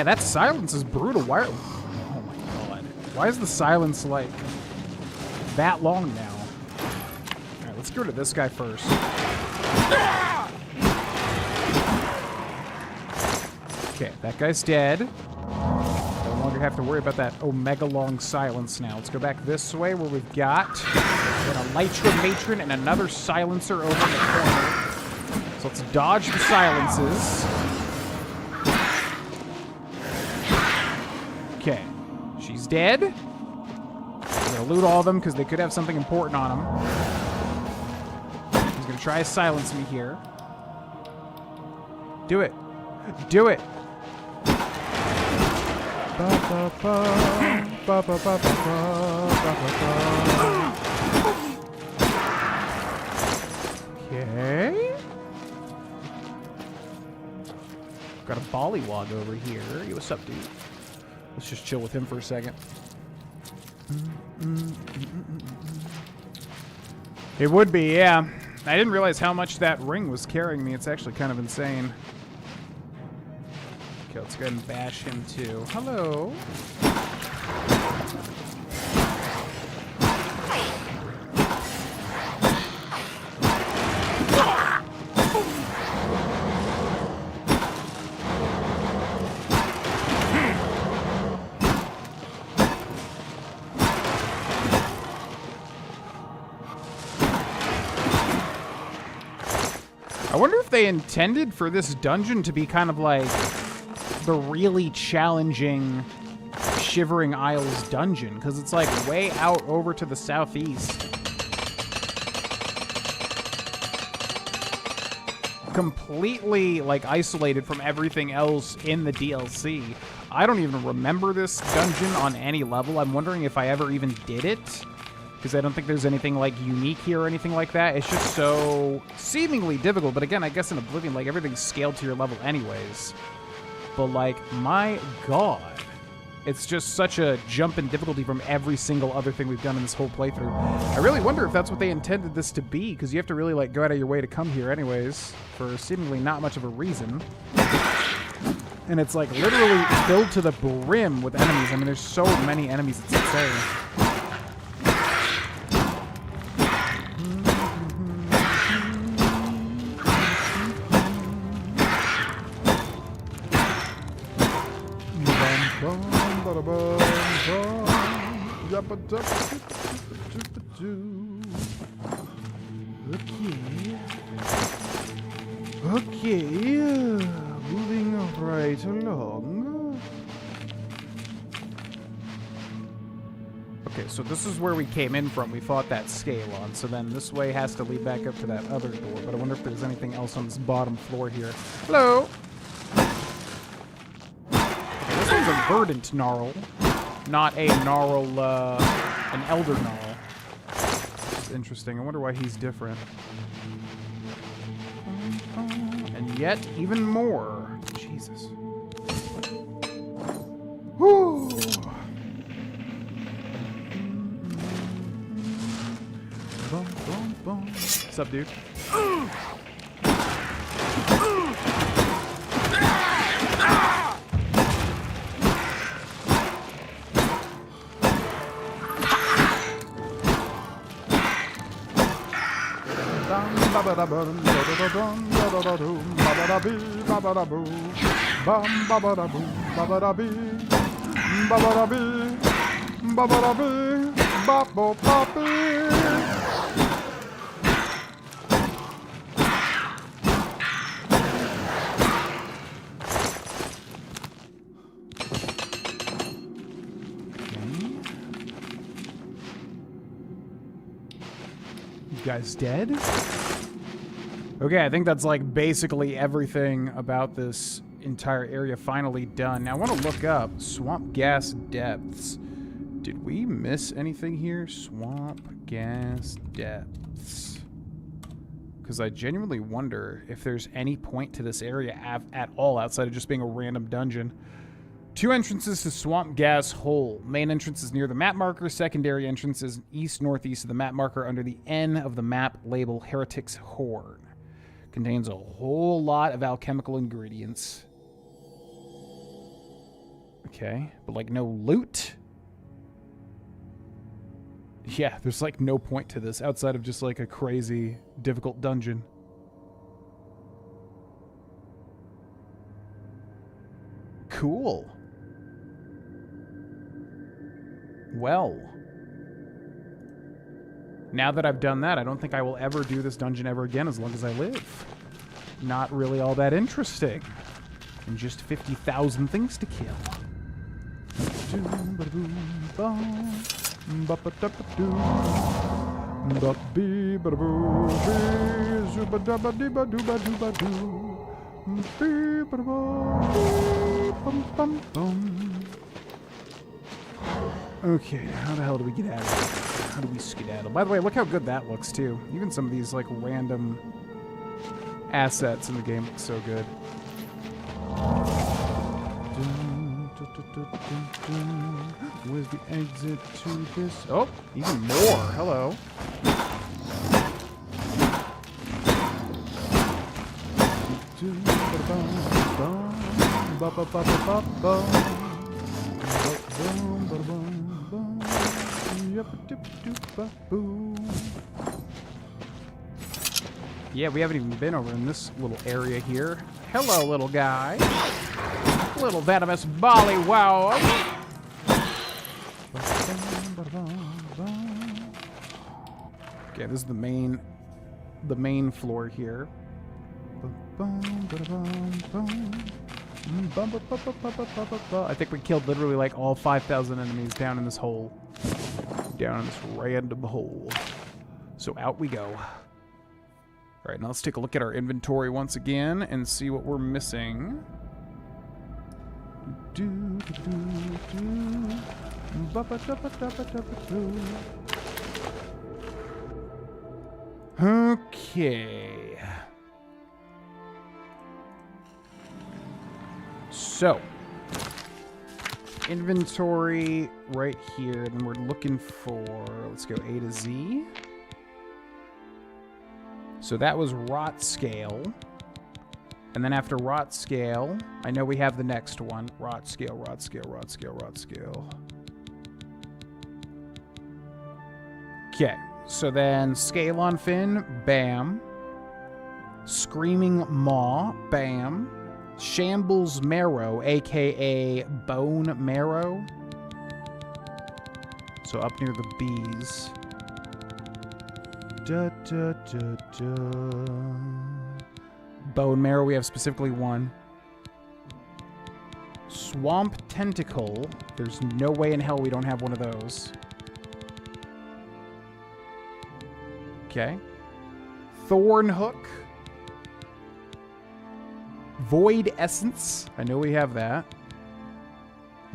that silence is brutal. Why? Oh my god. Why is the silence like that long now? All right, let's go to this guy first. Okay, that guy's dead. No longer have to worry about that omega long silence now. Let's go back this way where we've got a Lytra Matron and another silencer over in the corner. So let's dodge the silences. Okay, she's dead. We're gonna loot all of them because they could have something important on them. He's gonna try to silence me here. Do it. Do it. Okay. Got a Bollywog over here. Yo, what's up, dude? Let's just chill with him for a second. It would be, yeah. I didn't realize how much that ring was carrying me. It's actually kind of insane. Okay, let's go ahead and bash him too. Hello. I wonder if they intended for this dungeon to be kind of like the really challenging Shivering Isles dungeon, because it's like way out over to the southeast. Completely like isolated from everything else in the DLC. I don't even remember this dungeon on any level. I'm wondering if I ever even did it, because I don't think there's anything like unique here or anything like that. It's just so seemingly difficult. But again, I guess in Oblivion, like everything's scaled to your level anyways. But like, my god, it's just such a jump in difficulty from every single other thing we've done in this whole playthrough. I really wonder if that's what they intended this to be, because you have to really like go out of your way to come here anyways, for seemingly not much of a reason. And it's like literally filled to the brim with enemies. I mean, there's so many enemies, it's insane. Okay, moving right along. Okay, so this is where we came in from. We fought that Scalon, so then this way has to lead back up to that other door, but I wonder if there's anything else on this bottom floor here. Hello! Okay, this one's a verdant gnarl, not a gnarl, an elder gnarl. This is interesting. I wonder why he's different. And yet, even more. Jesus. Whew. What's up, dude? You guys dead? Okay, I think that's like basically everything about this entire area finally done. Now I want to look up swamp gas depths. Did we miss anything here? Swamp gas depths. Because I genuinely wonder if there's any point to this area at all outside of just being a random dungeon. 2 entrances to Swamp Gas Hole. Main entrance is near the map marker. Secondary entrance is east-northeast of the map marker under the N of the map label Heretic's Horn. Contains a whole lot of alchemical ingredients. Okay, but like no loot? Yeah, there's like no point to this outside of just like a crazy, difficult dungeon. Cool. Well. Now that I've done that, I don't think I will ever do this dungeon ever again as long as I live. Not really all that interesting. And just 50,000 things to kill. Okay, how the hell do we get out of here? How do we skedaddle? By the way, look how good that looks, too. Even some of these, like, random assets in the game look so good. Where's the exit to this? Oh, even more. Hello. Yeah, we haven't even been over in this little area here. Hello, little guy. Little venomous bolly wow. Okay, this is the main floor here. I think we killed literally like all 5,000 enemies down in this hole. Down in this random hole. So out we go. Alright, now let's take a look at our inventory once again and see what we're missing. Okay. So, inventory right here, and we're looking for, let's go A to Z. So that was rot scale. And then after rot scale, I know we have the next one. Rot scale, rot scale, rot scale, rot scale. Okay, so then scale on fin, bam. Screaming maw, bam. Shambles marrow, aka bone marrow. So up near the bees. Da, da, da, da. Bone marrow, we have specifically one. Swamp tentacle. There's no way in hell we don't have one of those. Okay. Thorn hook. Void essence. I know we have that.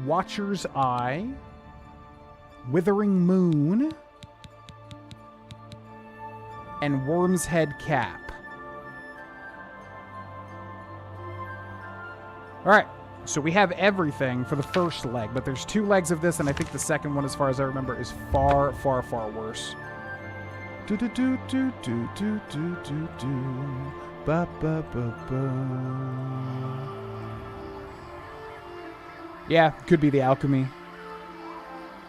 Watcher's eye. Withering moon. And worm's head cap. Alright, so we have everything for the first leg, but there's 2 legs of this, and I think the second one, as far as I remember, is far, far, far worse. Do do do do do do do do do. Ba ba ba ba. Yeah, could be the alchemy.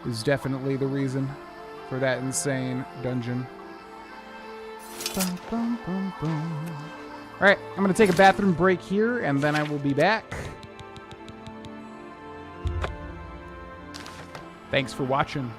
Is definitely the reason for that insane dungeon. Bum, bum, bum, bum. Alright, I'm going to take a bathroom break here, and then I will be back. Thanks for watching.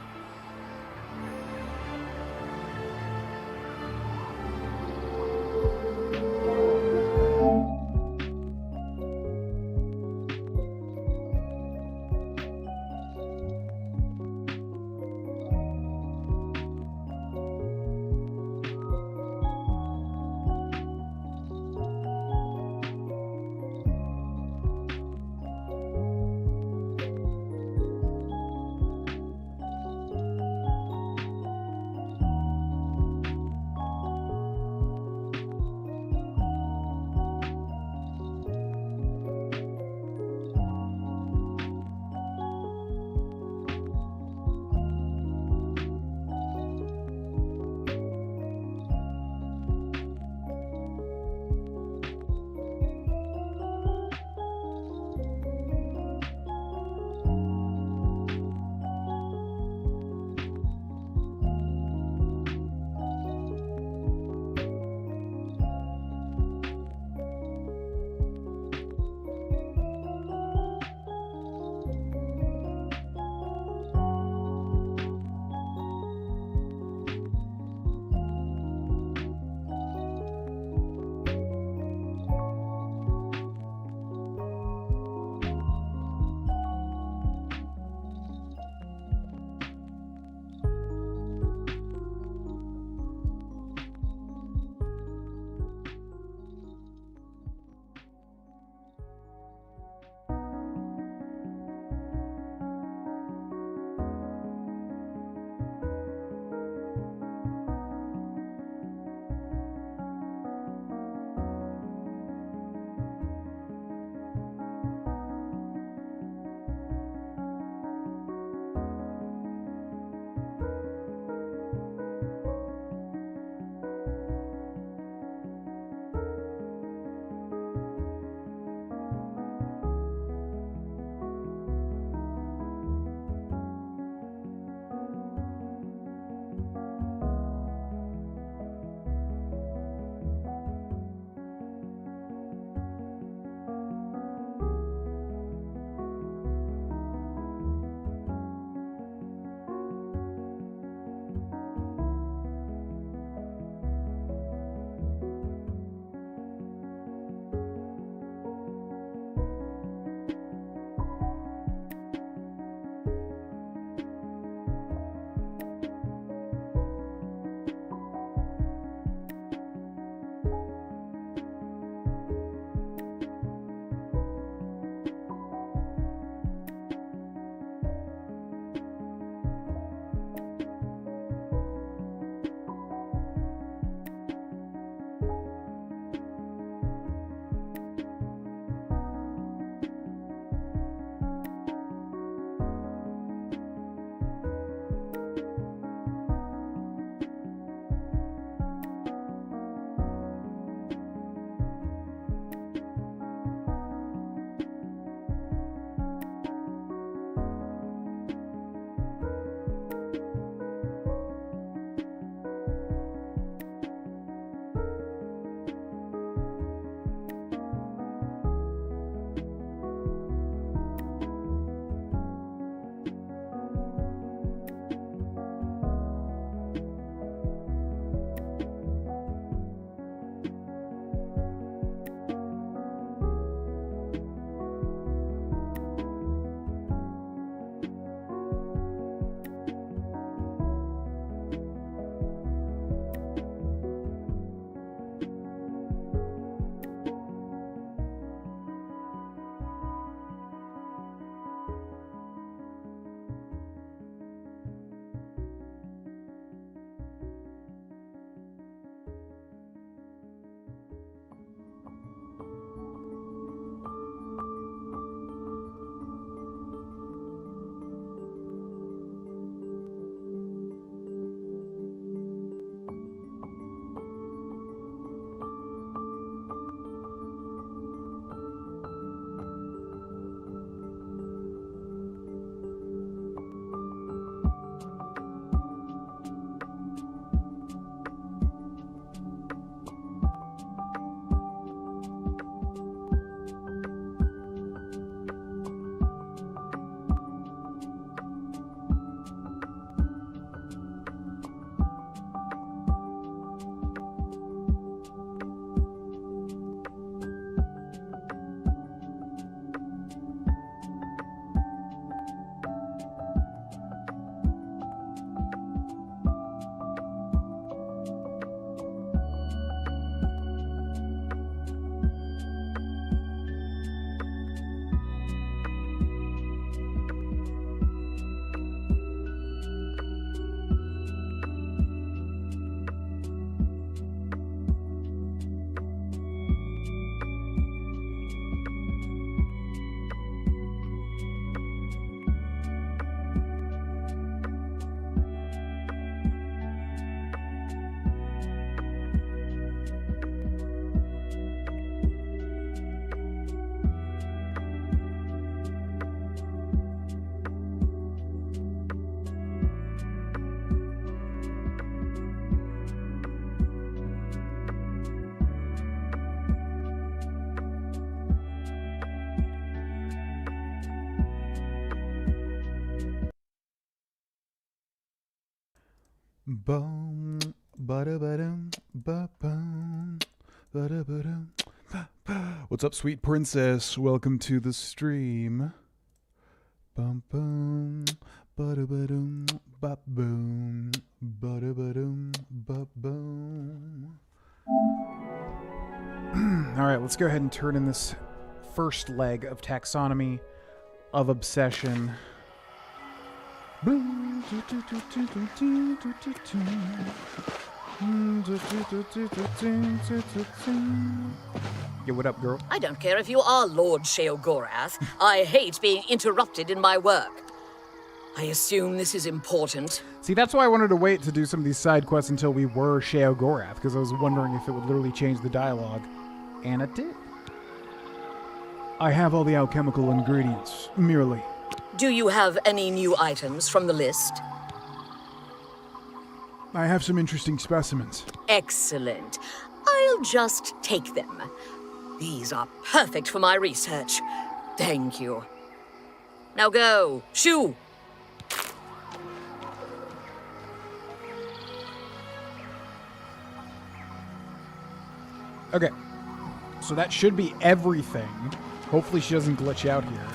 Boom, ba-da-ba-dum, ba-bum, ba-da-ba-dum, ba-ba. What's up, sweet princess? Welcome to the stream. Bum bum, ba-da-ba-dum, ba-boom, ba-da-ba-dum, ba-boom. All right, let's go ahead and turn in this first leg of taxonomy of obsession. Yo, what up, girl?
I don't care if you are Lord Sheogorath. I hate being interrupted in my work. I assume this is important.
See, that's why I wanted to wait to do some of these side quests until we were Sheogorath, because I was wondering if it would literally change the dialogue. And it did. I have all the alchemical ingredients, merely.
Do you have any new items from the list?
I have some interesting specimens.
Excellent. I'll just take them. These are perfect for my research. Thank you. Now go. Shoo!
Okay. So that should be everything. Hopefully she doesn't glitch out here.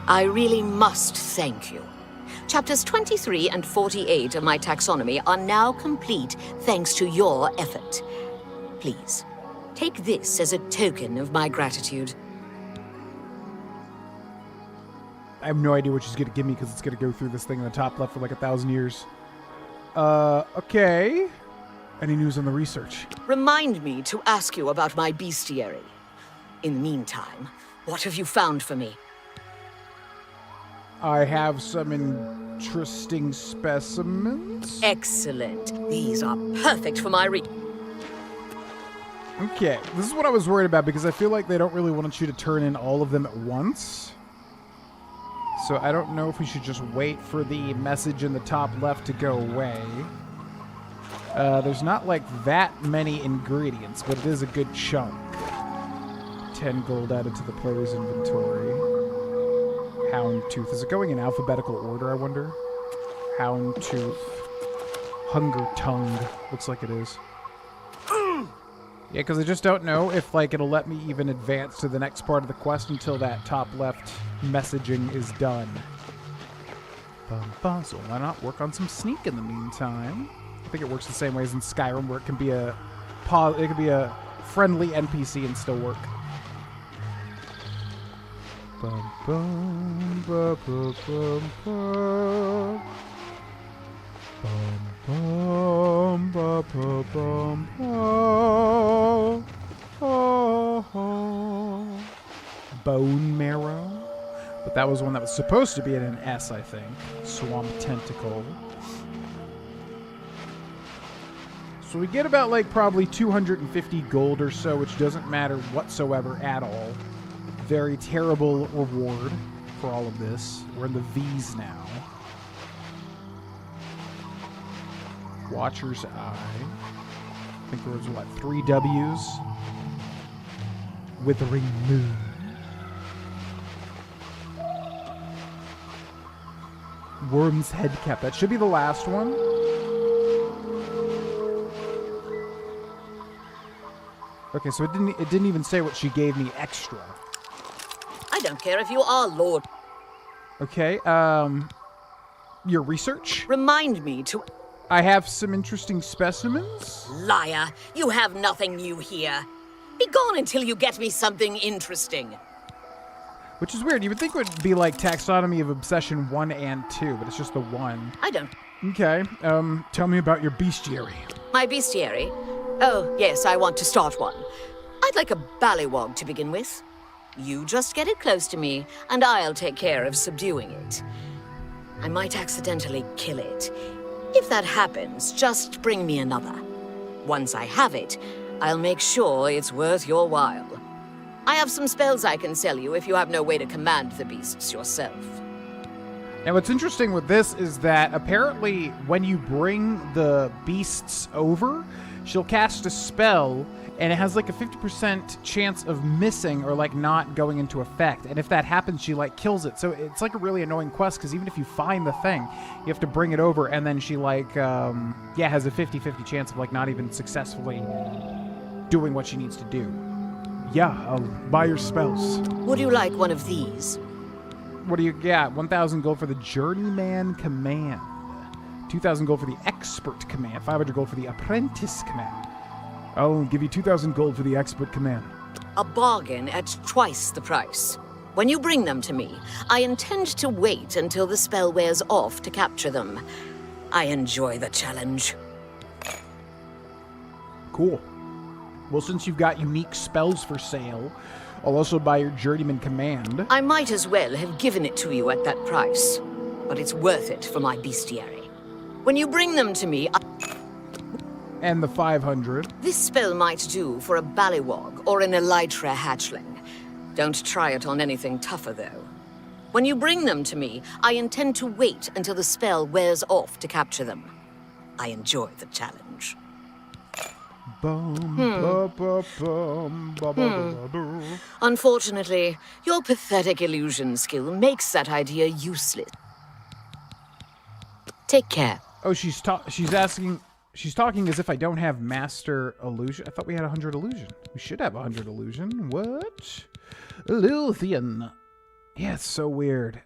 I really must thank you. Chapters 23 and 48 of my taxonomy are now complete thanks to your effort. Please, take this as a token of my gratitude.
I have no idea what she's going to give me because it's going to go through this thing in the top left for like 1,000 years. Okay. Any news on the research?
Remind me to ask you about my bestiary. In the meantime, what have you found for me?
I have some interesting specimens.
Excellent. These are perfect for my
Okay, this is what I was worried about because I feel like they don't really want you to turn in all of them at once. So I don't know if we should just wait for the message in the top left to go away. There's not like that many ingredients, but it is a good chunk. 10 gold added to the player's inventory. Houndtooth. Is it going in alphabetical order, I wonder? Houndtooth. Hunger Tongue. Looks like it is. Yeah, because I just don't know if like it'll let me even advance to the next part of the quest until that top left messaging is done. So why not work on some sneak in the meantime? I think it works the same way as in Skyrim, where it can be a friendly NPC and still work. Bum, bum, ba, ba, bum, ba. Bum, bum, ba, ba, bum, ba. Oh, oh. Bone marrow. But that was one that was supposed to be in an S, I think. Swamp tentacle. So we get about like probably 250 gold or so, which doesn't matter whatsoever at all. Very terrible reward for all of this. We're in the V's now. Watcher's Eye. I think there was, what, 3 W's? Withering Moon. Worm's Head Cap. That should be the last one. Okay, so it didn't even say what she gave me extra.
I don't care if you are Lord.
Okay, your research?
Remind me to...
I have some interesting specimens.
Liar, you have nothing new here. Be gone until you get me something interesting.
Which is weird. You would think it would be like Taxonomy of Obsession 1 and 2, but it's just the 1.
I don't...
Okay, tell me about your bestiary.
My bestiary? Oh, yes, I want to start one. I'd like a ballywog to begin with. You just get it close to me, and I'll take care of subduing it. I might accidentally kill it. If that happens, just bring me another. Once I have it, I'll make sure it's worth your while. I have some spells I can sell you if you have no way to command the beasts yourself.
And what's interesting with this is that apparently when you bring the beasts over, she'll cast a spell, and it has like a 50% chance of missing or like not going into effect. And if that happens, she like kills it. So it's like a really annoying quest, because even if you find the thing, you have to bring it over, and then she like, has a 50-50 chance of like not even successfully doing what she needs to do. Yeah, I'll buy your spells.
Would you like one of these?
What do you got? 1,000 gold for the Journeyman Command. 2,000 gold for the Expert Command. 500 gold for the Apprentice Command. I'll give you 2,000 gold for the Expert Command.
A bargain at twice the price. When you bring them to me, I intend to wait until the spell wears off to capture them. I enjoy the challenge.
Cool. Well, since you've got unique spells for sale, I'll also buy your Journeyman Command.
I might as well have given it to you at that price, but it's worth it for my bestiary. When you bring them to me,
And the 500.
this spell might do for a ballywog or an elytra hatchling. Don't try it on anything tougher, though. When you bring them to me, I intend to wait until the spell wears off to capture them. I enjoy the challenge. Unfortunately, your pathetic illusion skill makes that idea useless. Take care.
Oh, she's talking as if I don't have Master Illusion. I thought we had 100 Illusion. We should have 100 Illusion. What? Illusion. Yeah, it's so weird.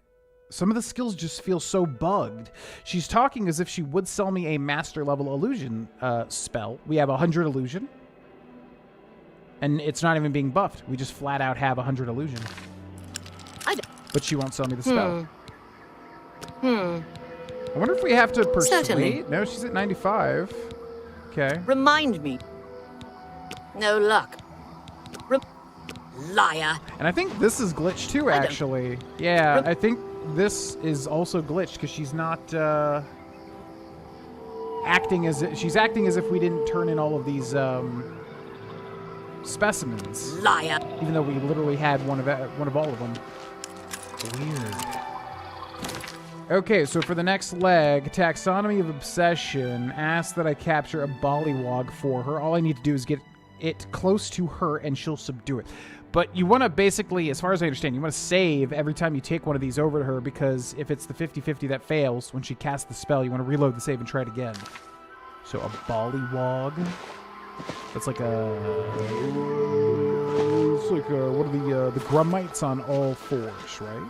Some of the skills just feel so bugged. She's talking as if she would sell me a Master level Illusion spell. We have 100 Illusion. And it's not even being buffed. We just flat out have 100 Illusion. But she won't sell me the spell. I wonder if we have to persuade.
Certainly.
No, she's at 95. Okay.
Remind me. No luck. Liar.
And I think this is glitched too, actually. Yeah, I think this is also glitched because she's not acting as if, she's acting as if we didn't turn in all of these specimens.
Liar.
Even though we literally had one of all of them. Weird. Okay, so for the next leg, Taxonomy of Obsession asks that I capture a Bollywog for her. All I need to do is get it close to her and she'll subdue it. But you want to basically, as far as I understand, you want to save every time you take one of these over to her, because if it's the 50-50 that fails, when she casts the spell, you want to reload the save and try it again. So a Bollywog. That's like it's like what are the Grummites on all fours, right?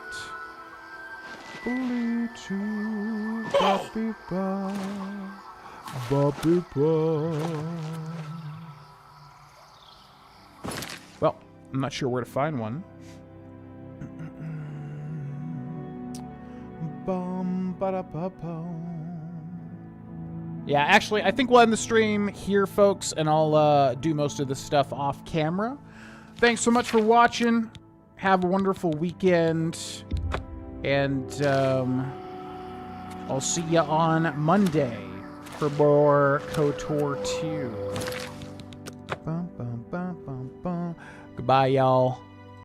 Well, I'm not sure where to find one. Yeah, actually, I think we'll end the stream here, folks, and I'll do most of this stuff off camera. Thanks so much for watching. Have a wonderful weekend. And I'll see you on Monday for more KOTOR 2. Goodbye, y'all.